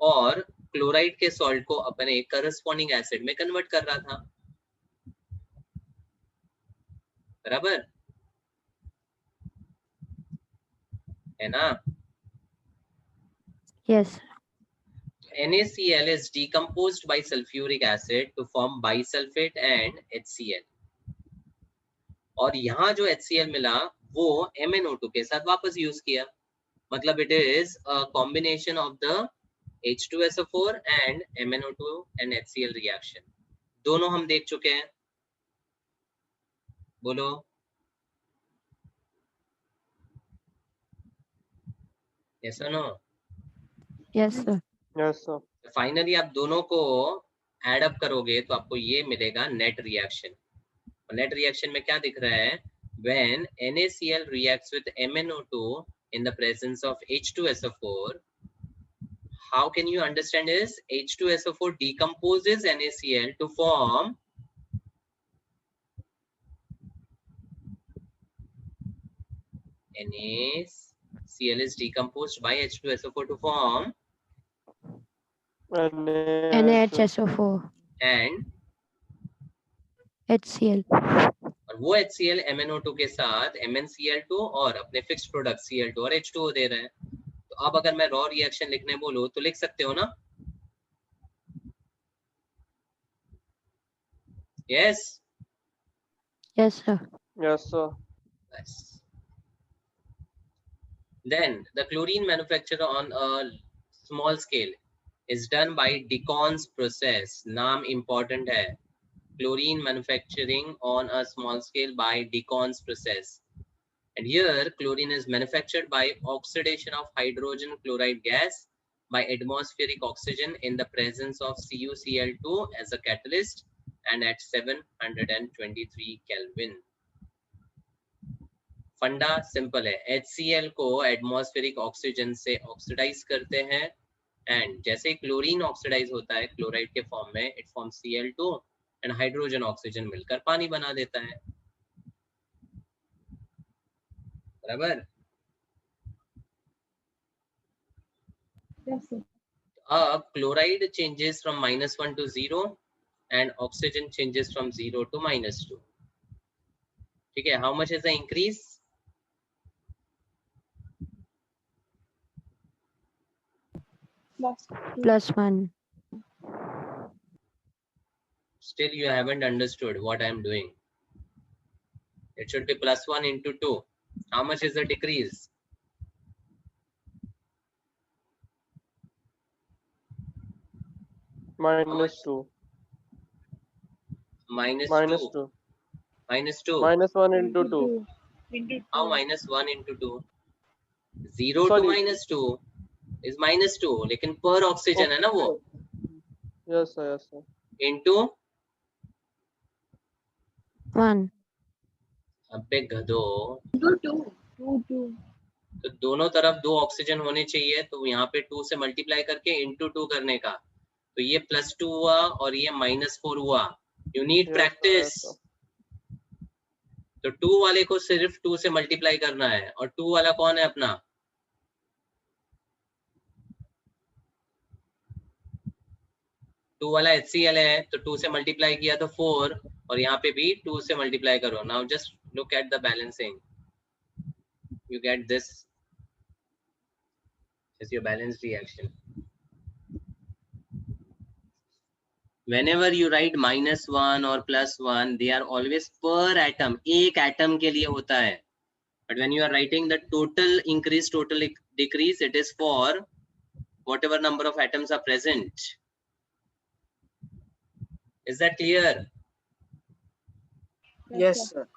और क्लोराइड के सॉल्ट को अपने करस्पॉन्डिंग एसिड में कन्वर्ट कर रहा था, बराबर है ना? Yes. NaCl is decomposed by sulfuric acid to form bisulfate and HCl. और यहाँ जो HCl मिला वो MnO2 के साथ वापस यूज किया, मतलब it is a combination of the H2SO4 and MnO2 and HCl reaction. दोनों हम देख चुके हैं, बोलो। यस और no? Yes, sir. Yes, sir. Finally आप दोनों को एड अप करोगे तो आपको ये मिलेगा नेट रिएक्शन। नेट रिएक्शन में क्या दिख रहा है? When NaCl reacts with MnO2 in the presence of H2SO4, how can you understand is H2SO4 decomposes NaCl to form NaCl is decomposed by H2SO4 to form NaHSO4. and HCl. और वो HCl MnO2 के साथ MnCl2 और अपने fixed product Cl2 और H2O दे रहे हैं। तो अब अगर मैं रॉ रिएक्शन लिखने बोलूं तो लिख सकते हो ना? Yes? Yes, sir. Yes, sir. Yes. Then the chlorine manufacture on a small scale is done by Decon's process. नाम important है। Chlorine manufacturing on a small scale by Decon's process. And here chlorine is manufactured by oxidation of hydrogen chloride gas by atmospheric oxygen in the presence of CuCl2 as a catalyst and at 723 Kelvin. फंडा simple है, HCl को atmospheric oxygen से oxidise करते हैं and जैसे chlorine oxidise होता है chloride के फॉर्म में, it forms Cl2 and hydrogen oxygen मिलकर पानी बना देता है, बराबर? Yes, sir. अब chloride changes from -1 to 0 and oxygen changes from 0 to -2. ठीक है, how much is the increase? +1. Still you haven't understood what I am doing. It should be +1 into 2. How much is the decrease? -2. -2. -2. -1 into 2. How -1 into 2? 0 Sorry. to -2 is -2, लेकिन per oxygen है ना वो, Yes, sir. Yes, sir. into 1. अबे गधो, 2. तो दोनों तरफ 2 oxygen होने चाहिए, तो यहाँ पे 2 से मल्टीप्लाई करके into 2 करने का, तो ये +2 हुआ और ये -4 हुआ। You need Yes, practice. sir. तो 2 वाले को सिर्फ 2 से मल्टीप्लाई करना है, और 2 वाला कौन है अपना? 2 वाला HCl है तो 2 से मल्टीप्लाई किया तो 4 और यहाँ पे भी 2 से मल्टीप्लाई करो. Now just look at the balancing. You get this is your balanced reaction. Whenever you write -1 or +1, they are always per atom. एक atom के लिए होता है. But when you are writing the total increase, total decrease, it is for whatever number of atoms are present. Is that clear? Yes, sir.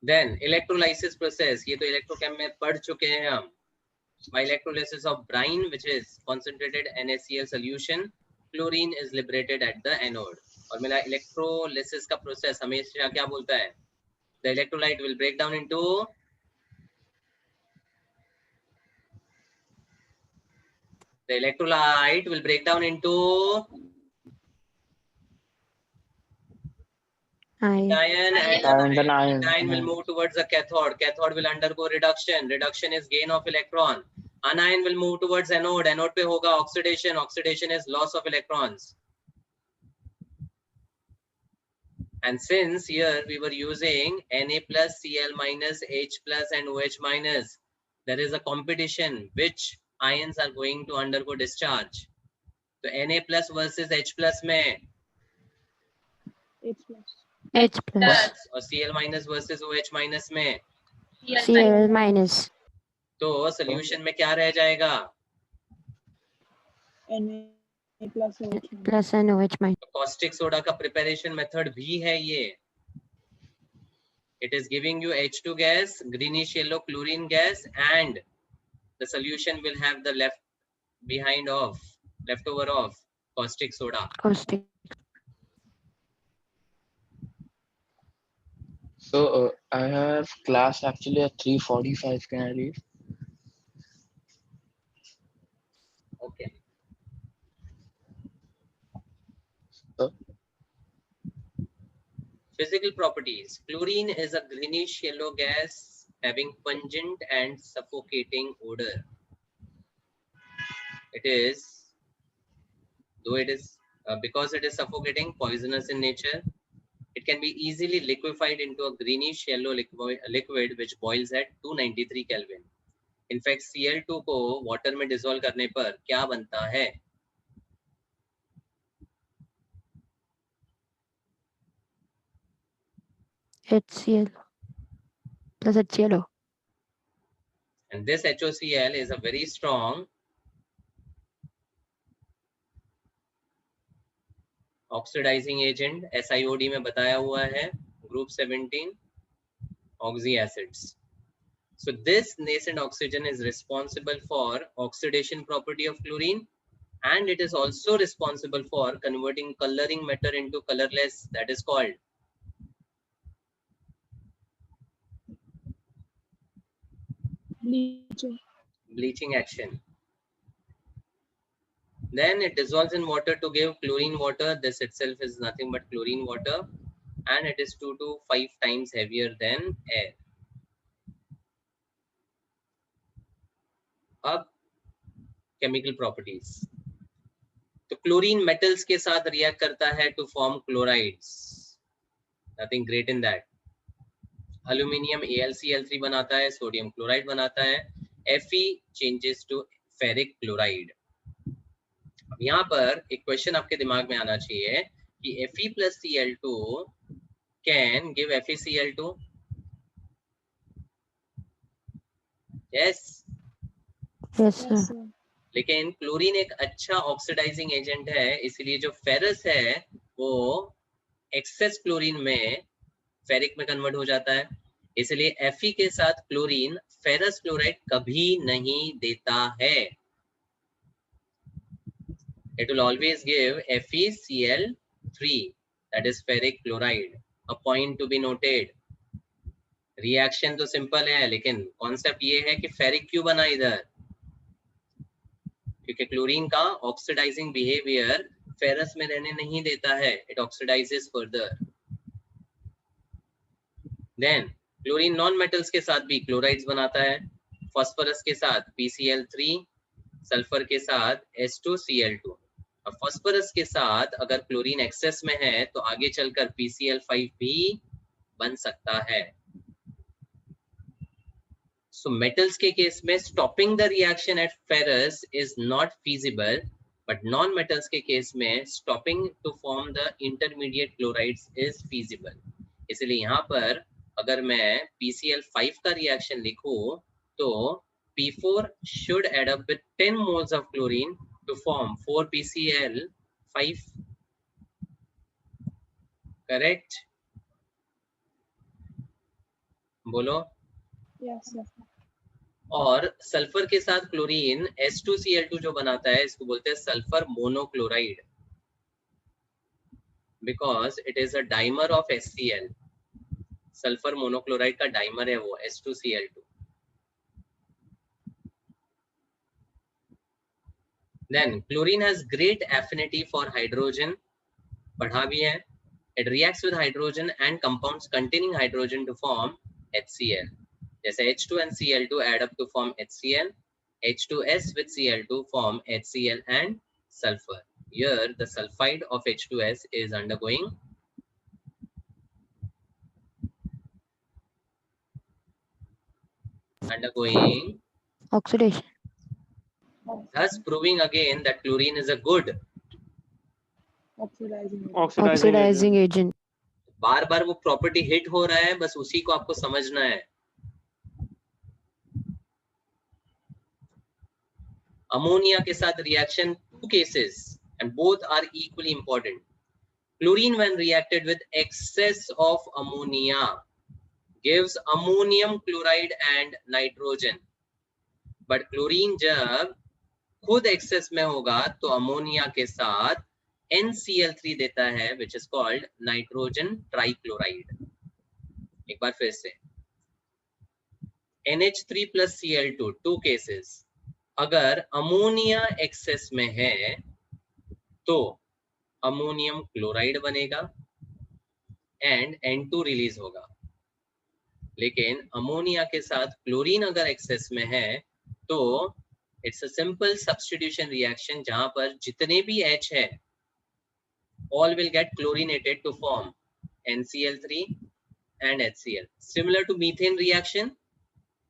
Then electrolysis process. ये तो electrochem में पढ़ चुके हैं हम. By electrolysis of brine, which is concentrated NaCl solution, chlorine is liberated at the anode. और मेरा electrolysis का process हमेशा क्या बोलता है? The electrolyte will break down into Iron. and Iron. anion will move towards the cathode. Cathode will undergo reduction. Reduction is gain of electron. Anion will move towards anode. Anode पे होगा oxidation. Oxidation is loss of electrons. And since here we were using Na plus, Cl minus, H plus and OH minus, there is a competition which ions are going to undergo discharge. So Na plus versus H plus में H plus. H plus. और Cl minus versus OH minus में. Cl minus. तो solution में क्या रह जाएगा? Na plus OH minus. Plus and OH minus. Caustic soda का preparation method भी है ये. It is giving you H2 gas, greenish yellow chlorine gas, and the solution will have the leftover of caustic soda. Caustic. So I have class actually at 3:45. Can I leave? Okay. Physical properties. Chlorine is a greenish yellow gas having pungent and suffocating odor. Because it is suffocating, poisonous in nature. It can be easily liquefied into a greenish yellow liquid which boils at 293 Kelvin. In fact, Cl2 को water में dissolve करने पर क्या बनता है? HCl plus HClO. And this HOCl is a very strong oxidizing agent. SiOD में बताया हुआ है. Group 17 oxy acids. So this nascent oxygen is responsible for oxidation property of chlorine, and it is also responsible for converting coloring matter into colorless. That is called bleaching action. Then it dissolves in water to give chlorine water. This itself is nothing but chlorine water, and it is 2 to 5 times heavier than air. अब chemical properties. तो chlorine metals के साथ react करता है to form chlorides. Nothing great in that. Aluminium AlCl3 बनाता है, sodium chloride बनाता है. Fe changes to ferric chloride. अब यहाँ पर एक क्वेश्चन आपके दिमाग में आना चाहिए कि Fe plus Cl2 can give FeCl2. Yes. Yes, sir. लेकिन क्लोरीन एक अच्छा ऑक्सीडाइजिंग एजेंट है, इसलिए जो फेरस है वो एक्सेस क्लोरीन में फेरिक में कन्वर्ट हो जाता है. इसलिए Fe के साथ क्लोरीन फेरस क्लोराइड कभी नहीं देता है. It will always give FeCl3, that is ferric chloride. A point to be noted. Reaction तो सिंपल है, लेकिन कॉन्सेप्ट ये है कि फेरिक क्यों बना इधर, क्योंकि क्लोरीन का ऑक्सीडाइजिंग बिहेवियर फेरस में रहने नहीं देता है. It oxidises further. Then chlorine non metals के साथ भी क्लोराइड्स बनाता है. फास्फोरस के साथ PCl3, सल्फर के साथ S2Cl2. अब फास्फोरस के साथ अगर क्लोरीन एक्सेस में है तो आगे चलकर PCl5 भी बन सकता है. So metals के केस में stopping the reaction at ferrous is not feasible, but non-metals के केस में stopping to form the intermediate chlorides is feasible. इसलिए यहाँ पर अगर मैं PCl5 का रिएक्शन लिखूं तो P4 should add up with 10 moles of chlorine to form 4PCl5. Correct? बोलो. Yes, sir. और सल्फर के साथ क्लोरीन H2Cl2 जो बनाता है इसको बोलते हैं sulphur monochloride, because it is a dimer of HCl. Sulphur monochloride का डाइमर है वो H2Cl2. Then chlorine has great affinity for hydrogen, पढ़ा भी है. It reacts with hydrogen and compounds containing hydrogen to form HCl. जैसे H2 and Cl2 add up to form HCl, H2S with Cl2 form HCl and sulfur. Here the sulfide of H2S is undergoing Oxidation. thus proving again that chlorine is a good Oxidizing agent. बार बार वो property hit हो रहा है, बस उसी को आपको समझना है. अमोनिया के साथ reaction, 2 cases and both are equally important. Chlorine when reacted with excess of ammonia gives ammonium chloride and nitrogen, but chlorine जब खुद excess में होगा तो अमोनिया के साथ NCl3 देता है, which is called nitrogen trichloride. एक बार फिर से NH3 plus Cl2, 2 cases. अगर अमोनिया एक्सेस में है तो अमोनियम क्लोराइड बनेगा एंड N2 रिलीज होगा. लेकिन अमोनिया के साथ क्लोरीन अगर एक्सेस में है तो it's a simple substitution reaction जहां पर जितने भी H है all will get chlorinated to form NCl3 and HCl. Similar to methane reaction.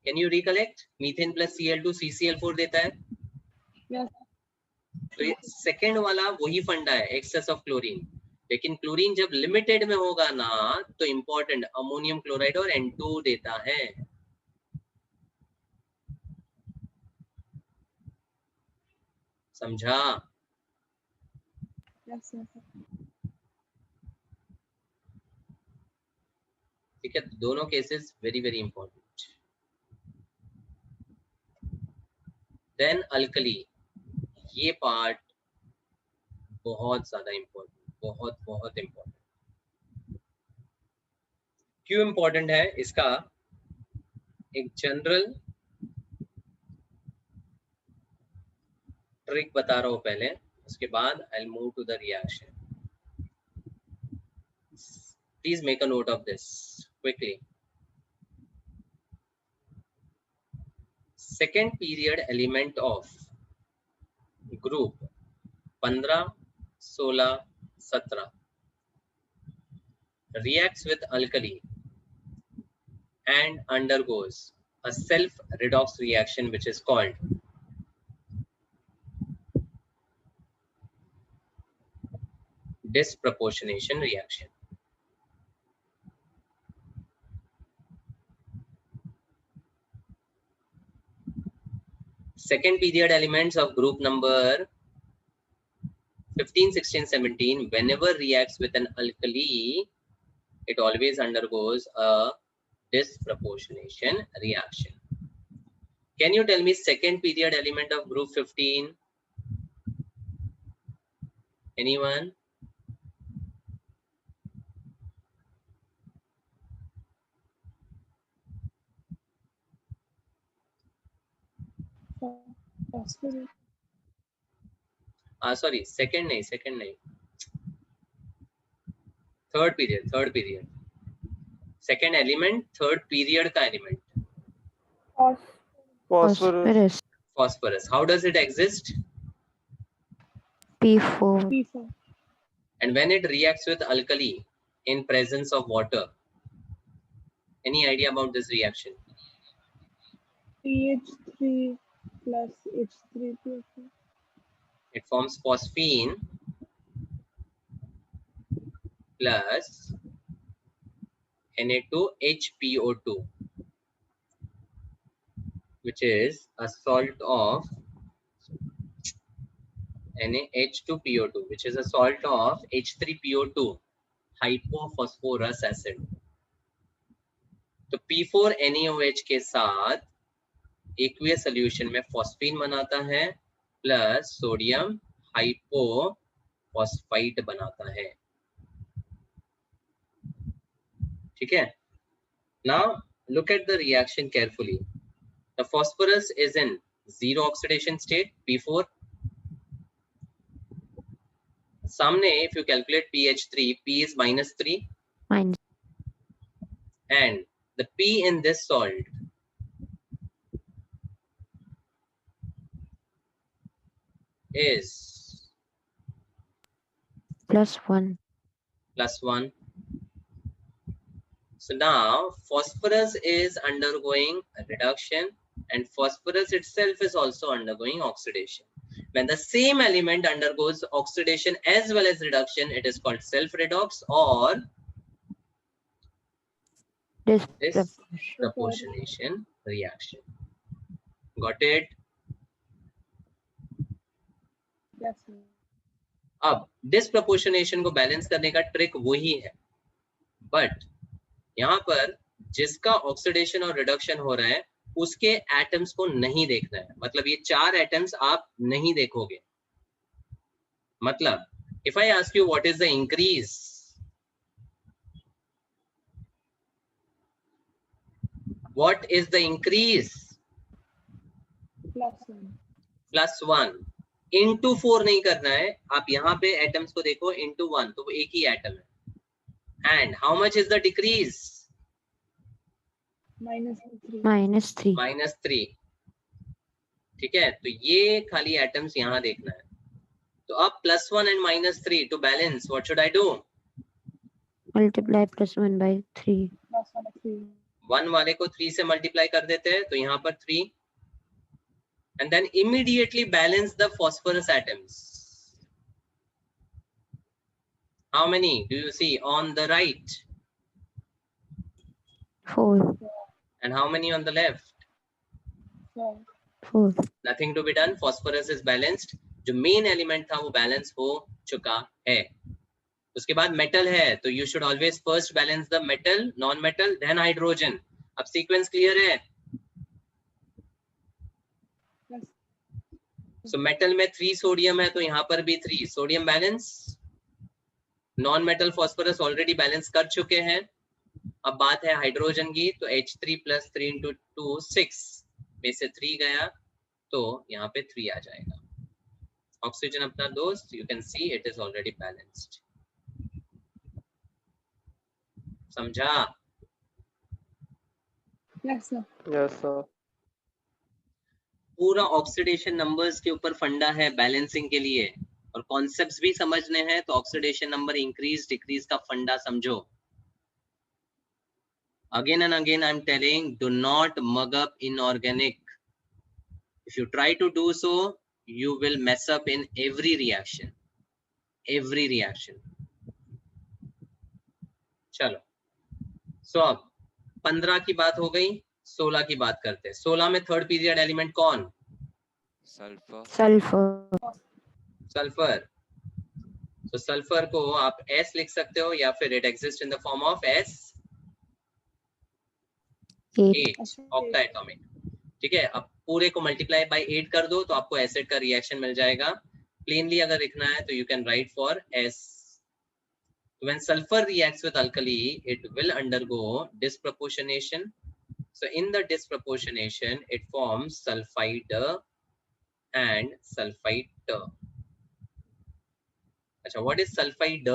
Can you recollect? Methane plus Cl2 CCl4 देता है. Yes. तो सेकेंड वाला वही फंडा है, एक्सेस ऑफ क्लोरीन. लेकिन क्लोरीन जब लिमिटेड में होगा ना तो इंपॉर्टेंट अमोनियम क्लोराइड और N2 देता है. समझा? Yes, sir. ठीक है, दोनों cases very very important. Then alkali, ये पार्ट बहुत ज्यादा इंपॉर्टेंट, बहुत बहुत इंपॉर्टेंट. क्यों इंपॉर्टेंट है? इसका एक जनरल ट्रिक बता रहा हूं पहले, उसके बाद I will move to the reaction. Please make a note of this quickly. Second period element of group 15, 16, 17 reacts with alkali and undergoes a self redox reaction which is called disproportionation reaction. Second period elements of group number 15, 16, 17, whenever reacts with an alkali, it always undergoes a disproportionation reaction. Can you tell me second period element of group 15? Anyone? Sorry, second नहीं, third period. Second element, third period का element. Phosphorus. Phosphorus. How does it exist? P4. P4. And when it reacts with alkali in presence of water, any idea about this reaction? PH3 plus H3PO4. It forms phosphine plus Na2HPO2, which is a salt of NaH2PO2, which is a salt of H3PO2, hypophosphorus acid. तो P4NaOH के साथ aqueous solution में phosphine बनाता है plus sodium hypophosphite बनाता है. ठीक है. Now look at the reaction carefully. The phosphorus is in zero oxidation state, P4. सामने if you calculate pH3, P is -3, Minus. and the P in this salt is +1. +1. So now phosphorus is undergoing a reduction and phosphorus itself is also undergoing oxidation. When the same element undergoes oxidation as well as reduction, it is called self-redox or disproportionation reaction. Got it? Yes, sir. अब disproportionation को balance करने का trick वही है, but यहाँ पर जिसका oxidation और रिडक्शन हो रहा है उसके एटम्स को नहीं देखना है. मतलब ये 4 एटम्स आप नहीं देखोगे. मतलब if I ask you what is the increase, what is the increase? +1 into 4 नहीं करना है. आप यहाँ पे एटम्स को देखो इंटू 1, तो वो एक ही एटम है. And how much is the decrease? -3. -3. ठीक है. तो ये खाली एटम्स यहाँ देखना है. तो अब +1 and -3 to balance what should I do? Multiply +1 by 3. 1 वाले को 3 से मल्टीप्लाई कर देते हैं, तो यहाँ पर 3, and then immediately balance the phosphorus atoms. How many do you see on the right? 4. And how many on the left? 4. Nothing to be done. Phosphorus is balanced. जो main element था वो balance हो चुका है. उसके बाद metal है, तो you should always first balance the metal, non-metal, then hydrogen. अब sequence clear है? So metal में 3 सोडियम है, तो यहाँ पर भी 3 sodium balance. Non metal phosphorus already balance कर चुके हैं. अब बात है हाइड्रोजन की, तो H3 + 3 × 2 6 में से 3 गया, तो यहाँ पे 3 आ जाएगा. ऑक्सीजन अपना दोस्त, you can see it is already balanced. समझा? Yes, sir. Yes, sir. पूरा ऑक्सीडेशन नंबर्स के ऊपर फंडा है बैलेंसिंग के लिए, और कॉन्सेप्ट्स भी समझने हैं. तो ऑक्सीडेशन नंबर इंक्रीज डिक्रीज का फंडा समझो. Again and again I'm telling, do not mug up inorganic. If you try to do so, you will mess up in every reaction. Every reaction. चलो. So अब 15 की बात हो गई, 16 की बात करते हैं. 16 में थर्ड पीरियड एलिमेंट कौन? Sulfur. सल्फर. तो सल्फर को आप S लिख सकते हो या फिर it exist in the form of S8 ऑक्टाएटॉमिक. ठीक है. अब पूरे को मल्टीप्लाई बाय 8 कर दो तो आपको एसिड का रिएक्शन मिल जाएगा. प्लेनली अगर लिखना है तो you can write for S. When sulfur reacts with alkali, it will undergo disproportionation. So in the disproportionation, it forms sulfide and sulfite. Achha, what is sulfide?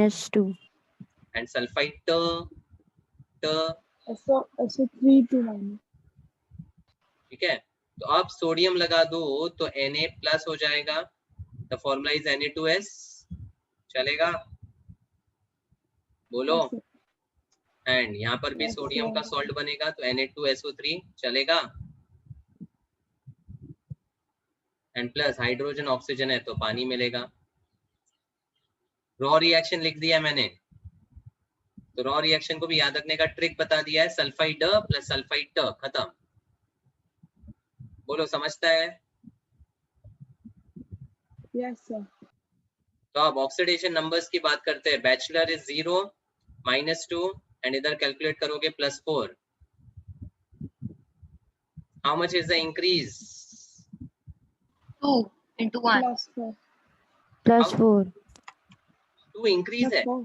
S-2. And sulfite. SO3 2-. ठीक है. तो अब sodium लगा दो तो Na plus हो जाएगा, the formula is Na2S, चलेगा? बोलो। Yes, sir. एंड यहाँ पर भी Yes, सोडियम का sir. सॉल्ट बनेगा तो Na2SO3, चलेगा? एंड प्लस हाइड्रोजन ऑक्सीजन है तो पानी मिलेगा। रॉ रिएक्शन लिख दिया मैंने, तो रॉ रिएक्शन को भी याद रखने का ट्रिक बता दिया है, सल्फाइड प्लस सल्फाइड ट, खत्म। बोलो, समझता है? Yes, sir. तो अब ऑक्सीडेशन नंबर्स की बात करते हैं। बैचलर इज 0, -2 एंड इधर कैलकुलेट करोगे +4। How much is the increase? 2 into 1. Plus 4. +4. 2 increase है। 4.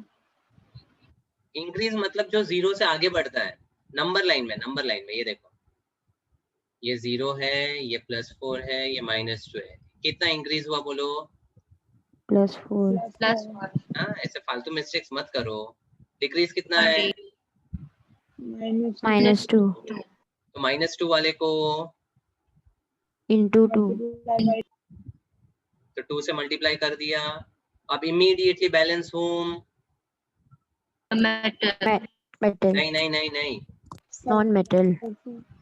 इंक्रीज मतलब जो 0 से आगे बढ़ता है, नंबर लाइन में, नंबर लाइन में। ये देखो, ये 0 है, ये +4 है, ये -2 है। कितना इंक्रीज हुआ बोलो? +4. Plus 1. हाँ, ऐसे फालतू मिस्टेक्स मत करो। डिक्रीज कितना है? -2. -2 तो -2 वाले को into 2. Multiply by तो 2 से मल्टीप्लाई कर दिया। अब immediately balance home. Metal. Metal. नहीं नहीं नहीं नहीं, Non-metal.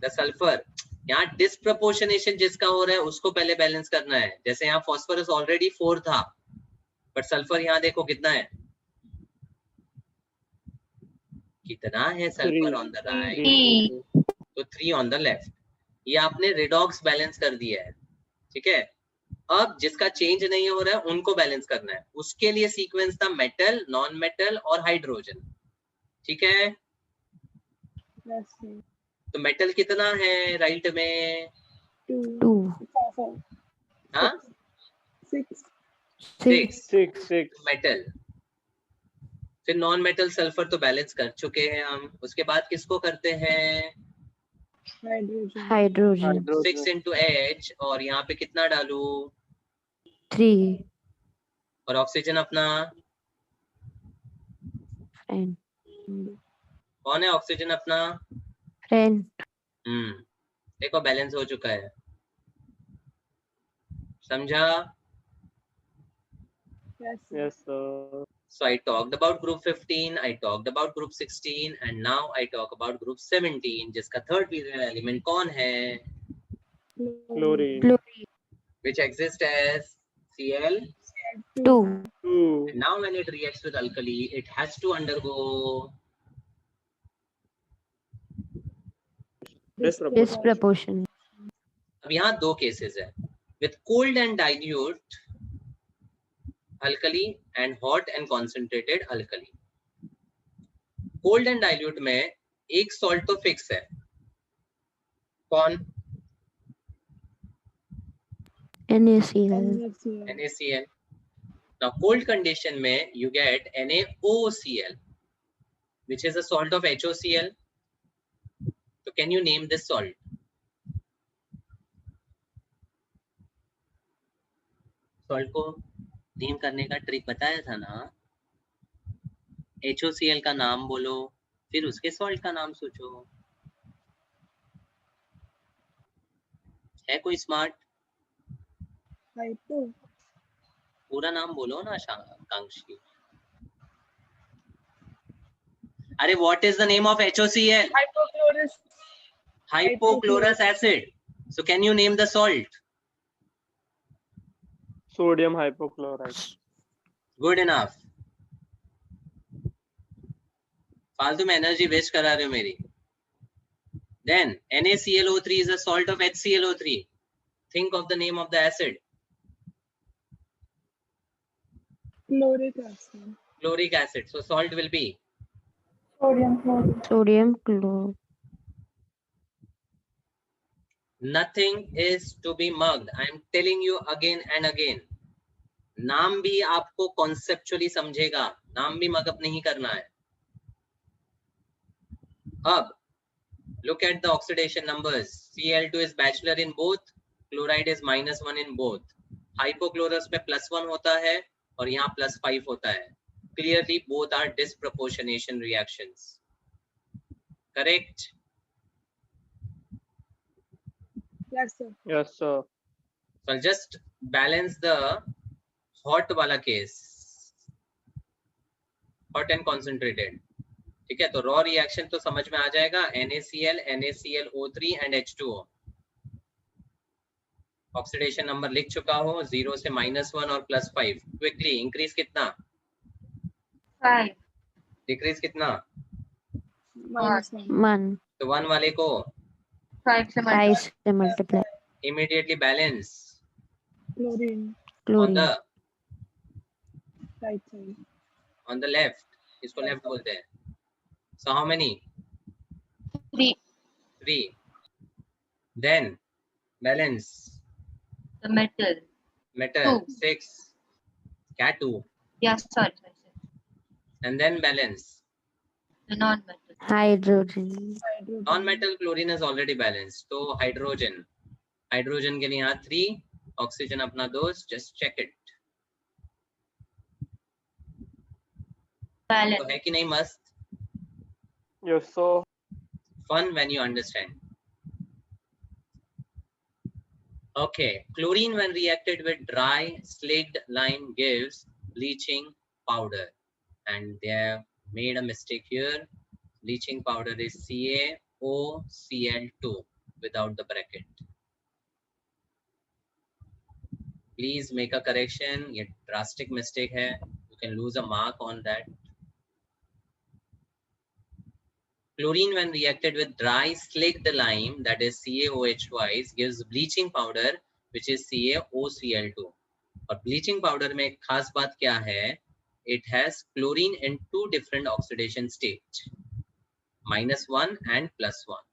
The sulphur. यहाँ डिस्प्रपोर्शनेशन जिसका हो रहा है उसको पहले बैलेंस करना है। जैसे यहाँ फॉस्फोरस ऑलरेडी 4 था, बट सल्फर यहाँ देखो कितना है, कितना है सल्फर ऑन द राइट, 3. तो 3 ऑन द लेफ्ट। ये आपने रिडॉक्स बैलेंस कर दिया है, ठीक है? अब जिसका चेंज नहीं हो रहा है उनको बैलेंस करना है। उसके लिए सीक्वेंस था मेटल, नॉन मेटल और हाइड्रोजन, ठीक है? Yes, sir. तो मेटल कितना है राइट में? 2. 4. हाँ, 6. 6 6 मेटल। फिर नॉन मेटल सल्फर तो बैलेंस कर चुके हैं हम। उसके बाद किसको करते हैं? Hydrogen. Hydrogen. 6 into H, और यहाँ पे कितना डालू? 3. और ऑक्सीजन अपना Friend. कौन है? ऑक्सीजन अपना Friend. देखो बैलेंस हो चुका है, समझा? Yes, sir. Yes, sir. So I talked about group 15, I talked about group 16, and now I talk about group 17, जिसका थर्ड पीरियड एलिमेंट कौन है? Chlorine. Chlorine. Which exists as Cl. 2. 2. And now when it reacts with alkali, it has to undergo Disproportion. अब यहाँ दो cases है, with cold and dilute alkali and hot and concentrated alkali. cold and dilute में एक salt तो fix है, कौन? NaCl. NaCl. NaCl. Now cold condition में you get NaOCl, which is a salt of HOCl. So can you name this salt? Salt को name करने का trick बताया था ना। HOCl का नाम बोलो, फिर उसके सॉल्ट का नाम सोचो। है कोई स्मार्ट? Hypo. पूरा नाम बोलो ना कांक्षी। अरे what is the name of HOCl? Hypochlorous. Hypochlorous acid. So can you name the salt? Sodium hypochlorite. Good enough. फालतू में एनर्जी वेस्ट करा रहे हो मेरी। Then NaClO3 is a salt of HClO3. Think of the name of the acid. Chloric acid. Chloric acid. So salt will be Sodium chloride. Sodium chloride. nothing is to be mugged. I am telling you again and again. नाम भी आपको conceptually समझेगा, नाम भी mug up नहीं करना है। अब look at the oxidation numbers. Cl2 is bachelor in both, chloride is -1 in both. Hypochlorous में +1 होता है और यहाँ +5 होता है. Clearly both are disproportionation reactions. Correct? Yes, sir. Yes, sir. So I'll just balance the hot वाला case, hot and concentrated. ठीक है, तो रॉ रिएक्शन तो समझ में आ जाएगा, NaCl, NaClO3 and H2O. Oxidation number लिख चुका हूँ, 0 से -1 और +5. क्विकली इंक्रीज कितना, 5. डिक्रीज कितना, -1. 1. तो 1 वाले को 5 से 5 से multiply. immediately balance Chlorine. on Chlorine. the Right side. on the left, इसको लेफ्ट बोलते हैं. So how many? 3. 3. Then balance The metal. metal 2. 6. क्या 2? Yes, sorry. And then balance The non-metal. Hydrogen. Hydrogen. non-metal. Chlorine is already balanced, तो hydrogen, hydrogen के लिए यहाँ 3, oxygen अपना 2. Just check it. Balance. तो है कि नहीं मस्त? Yes, sir. Fun when you understand. Okay, chlorine when reacted with dry slaked lime gives bleaching powder, and they have made a mistake here. Bleaching powder is CaOCl2 without the bracket. Please make a correction. ये drastic mistake है. You can lose a mark on that. Chlorine when reacted with dry slaked lime, that is CaOH twice, gives bleaching powder which is CaOCl2. और bleaching powder में एक खास बात क्या है? It has chlorine in 2 different oxidation states, -1 and +1.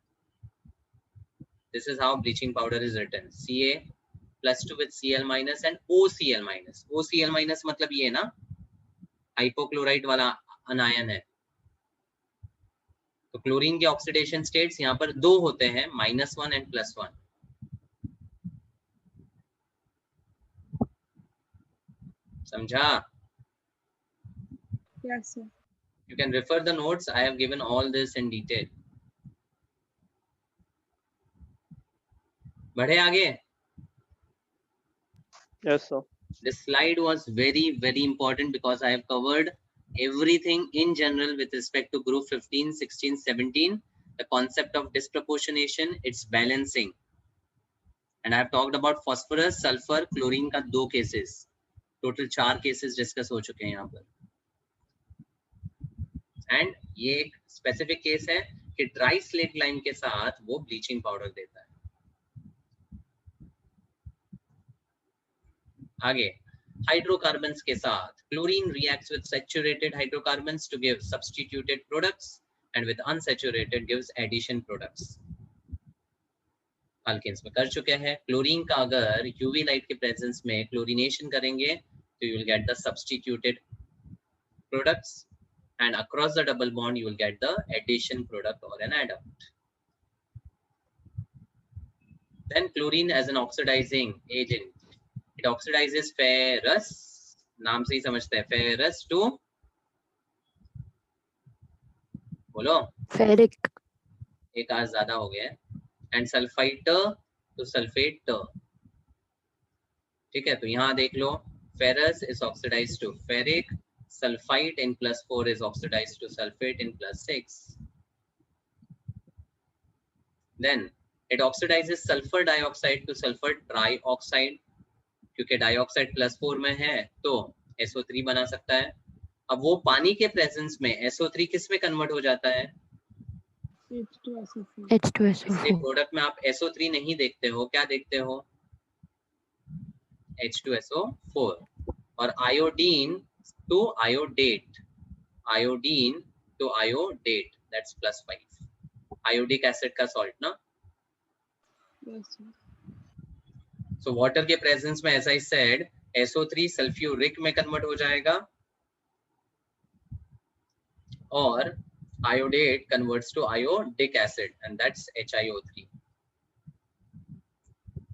This is how bleaching powder is written. Ca+2 with Cl- and OCl-. OCl- मतलब ये ना, हाइपोक्लोराइट वाला अनायन है. तो क्लोरीन के ऑक्सीडेशन स्टेट्स यहाँ पर 2 होते हैं, -1 and +1. समझा? Yes, sir. You can refer the notes. I have given all this in detail. बढ़े आगे. Yes, sir. This slide was very, very important because I have covered everything in general with respect to group 15, 16, 17, the concept of disproportionation, its balancing. And I have talked about phosphorus, sulfur, chlorine का 2 cases. Total 4 cases discuss हो चुके हैं यहाँ पर. And ये एक specific case है कि dry slaked lime के साथ वो bleaching powder देता है. आगे हाइड्रोकार्बन्स के साथ chlorine reacts with saturated hydrocarbons to give substituted products and with unsaturated gives addition products. Alkanes में कर चुके हैं. क्लोरीन का अगर यूवी लाइट के प्रेजेंस में क्लोरीनेशन करेंगे तो you will get the substituted products, and across the double bond you will get the addition product or an adduct. Then chlorine as an oxidizing agent, it oxidizes ferrous, नाम से ही समझते हैं, ferrous to, बोलो, Ferric. एक आज ज्यादा हो गया है, and sulfite to sulfate. ठीक है, तो यहाँ देख लो, ferrous is oxidized to ferric, sulfite in +4 is oxidized to sulfate in +6. Then it oxidizes sulfur dioxide to sulfur trioxide, क्योंकि डाइऑक्साइड +4 में है तो SO3 बना सकता है. अब वो पानी के प्रेजेंस में SO3 किस में कन्वर्ट हो जाता है? H2SO4. इसलिए H2SO4. प्रोडक्ट में आप SO3 नहीं देखते हो, क्या देखते हो? H2SO4. और iodine to iodate, iodine to iodate, that's +5. Iodic acid का सॉल्ट ना. Yes, sir. So water के प्रेजेंस में, as I said, SO3 sulphuric में कन्वर्ट हो जाएगा और iodate converts to iodic acid and that's HiO3.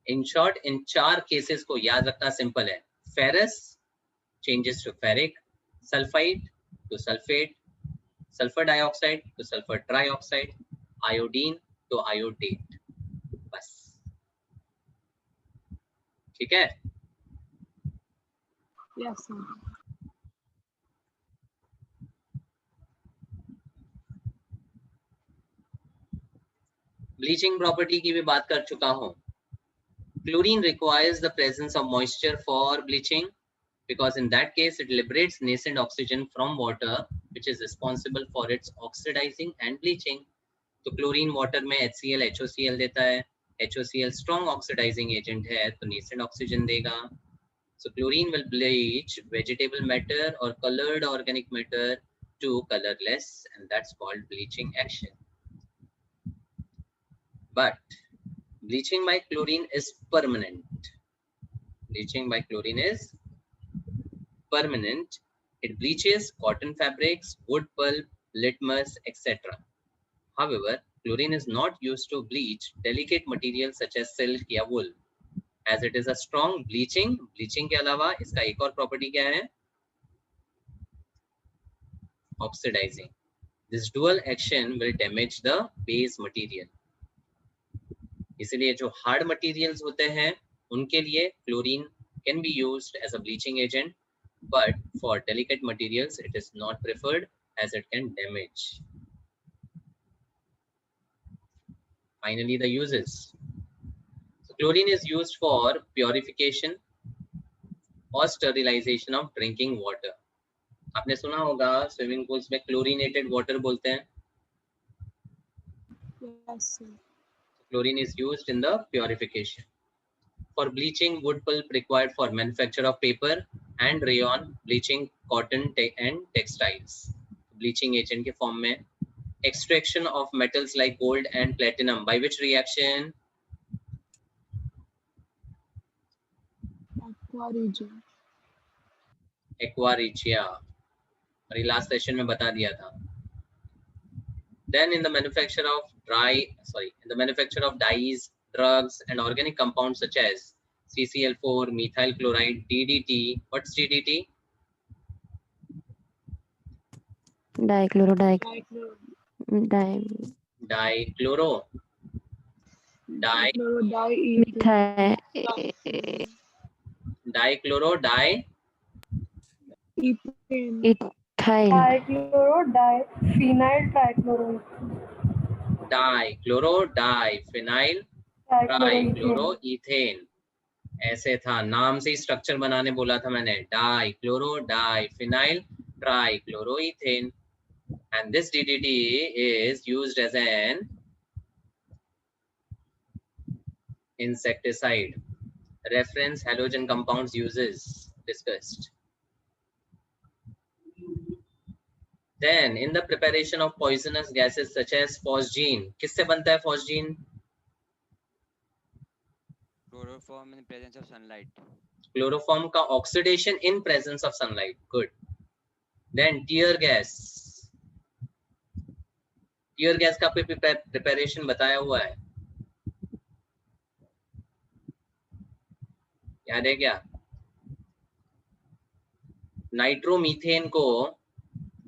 In short, in 4 cases को याद रखना सिंपल है. Ferrous changes to ferric, sulfite to sulfate, sulfur dioxide to sulfur trioxide, iodine to iodate. बस ठीक है। Yes, sir. ब्लीचिंग प्रॉपर्टी की भी बात कर चुका हूँ। Chlorine requires the presence of moisture for bleaching because in that case it liberates nascent oxygen from water which is responsible for its oxidizing and bleaching. तो क्लोरीन वाटर में HCl HOCl देता है, HOCl strong oxidizing agent है तो nascent oxygen देगा. So chlorine will bleach vegetable matter or colored organic matter to colorless and that's called bleaching action. But bleaching by chlorine is permanent. Bleaching by chlorine is permanent. It bleaches cotton fabrics, wood pulp, litmus, etc. However, chlorine is not used to bleach delicate materials such as silk या wool, as it is a strong bleaching. Bleaching के अलावा इसका एक और property क्या है? Oxidizing. This dual action will damage the base material. इसलिए जो hard materials होते हैं उनके लिए chlorine can be used as a bleaching agent, but for delicate materials it is not preferred as it can damage. Finally, the uses. So chlorine is used for purification or sterilization of drinking water. आपने सुना होगा swimming pools में chlorinated water बोलते हैं. Yes, sir. Chlorine is used in the purification. For bleaching wood pulp required for manufacture of paper and rayon, bleaching cotton and textiles. Bleaching agent के form में. Extraction of metals like gold and platinum by which reaction? Aqua regia. Aqua regia. और last session में बता दिया था. Then in the manufacture of dyes, drugs and organic compounds such as CCl4, methyl chloride, DDT. What's DDT? Dichloro, Dichloro. Dichloro. Dichloro, Methyl. Dichloro, ethane. Ethyl. Dichloro, diphenyl trichloroethane. Dichloro, diphenyl ट्राइक्लोरोइथेन. ऐसे था, नाम से ही structure बनाने बोला था मैंने. Dichloro diphenyl trichloroethane. And this DDT is used as an insecticide. Reference halogen compounds uses discussed. Then in the preparation of poisonous gases such as phosgene, किससे बनता है phosgene? Chloroform in presence of sunlight. Chloroform का oxidation in presence of sunlight. Good. Then tear gas. Tear gas का preparation बताया हुआ है. याद है क्या? नाइट्रोमीथेन को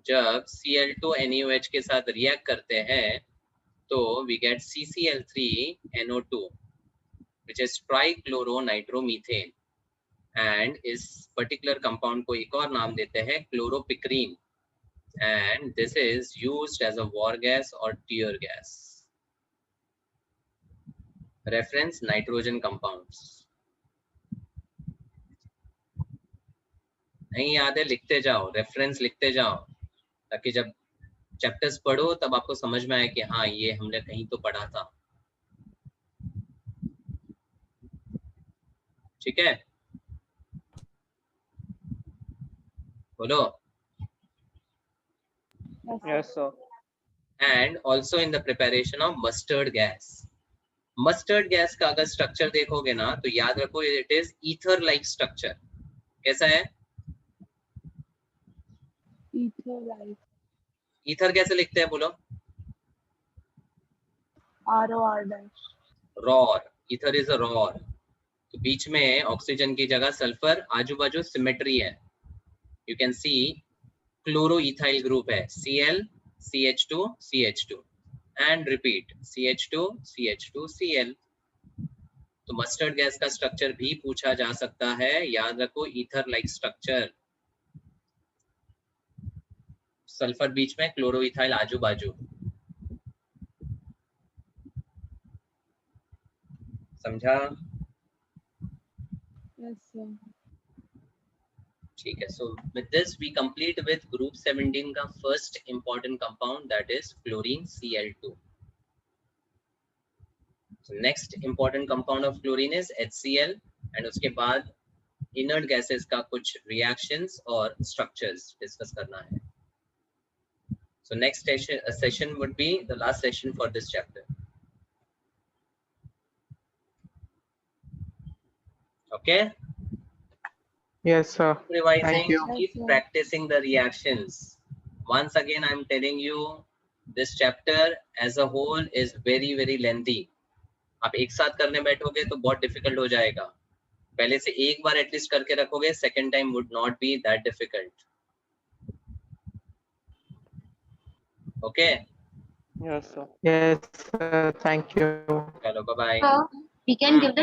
जब Cl2NaOH के साथ रिएक्ट करते हैं तो we get CCl3NO2 which is trichloronitromethane and इस particular compound को एक और नाम देते हैं chloropicrine and this is used as a war gas or tear gas. Reference nitrogen compounds. नहीं याद है लिखते जाओ, रेफरेंस लिखते जाओ ताकि जब चैप्टर्स पढ़ो तब आपको समझ में आए कि हाँ ये हमने कहीं तो पढ़ा था. ठीक है, बोलो. Yes, sir. And also in the preparation of mustard gas. Mustard gas का अगर स्ट्रक्चर देखोगे ना तो याद रखो it is ether like structure. कैसा है? Ether like. ईथर कैसे लिखते हैं बोलो? ROR dash. Roar. Ether is a roar. तो बीच में ऑक्सीजन की जगह सल्फर, आजू बाजू सिमेट्री है. You can see chloroethyl group है Cl CH2 CH2 and repeat CH2 CH2 Cl. तो मस्टर्ड गैस का स्ट्रक्चर भी पूछा जा सकता है, याद रखो ईथर लाइक स्ट्रक्चर। सल्फर बीच में, क्लोरोइथाइल आजू बाजू। समझा? Yes, sir. ठीक है, so with this we complete with group 17 का first important compound, that is chlorine Cl2. So next important compound of chlorine is HCl, and उसके बाद inert gases का कुछ reactions और structures discuss करना है। So next session would be the last session for this chapter. Okay? Yes, sir. Revising, Thank you. keep practicing the reactions. Once again, I'm telling you, this chapter as a whole is very, very lengthy. आप एक साथ करने बैठोगे तो बहुत difficult हो जाएगा। पहले से एक बार एटलीस्ट करके रखोगे, second time would not be that difficult. Okay? Yes, sir. Yes, sir. Thank you. चलो, bye bye. So we can give the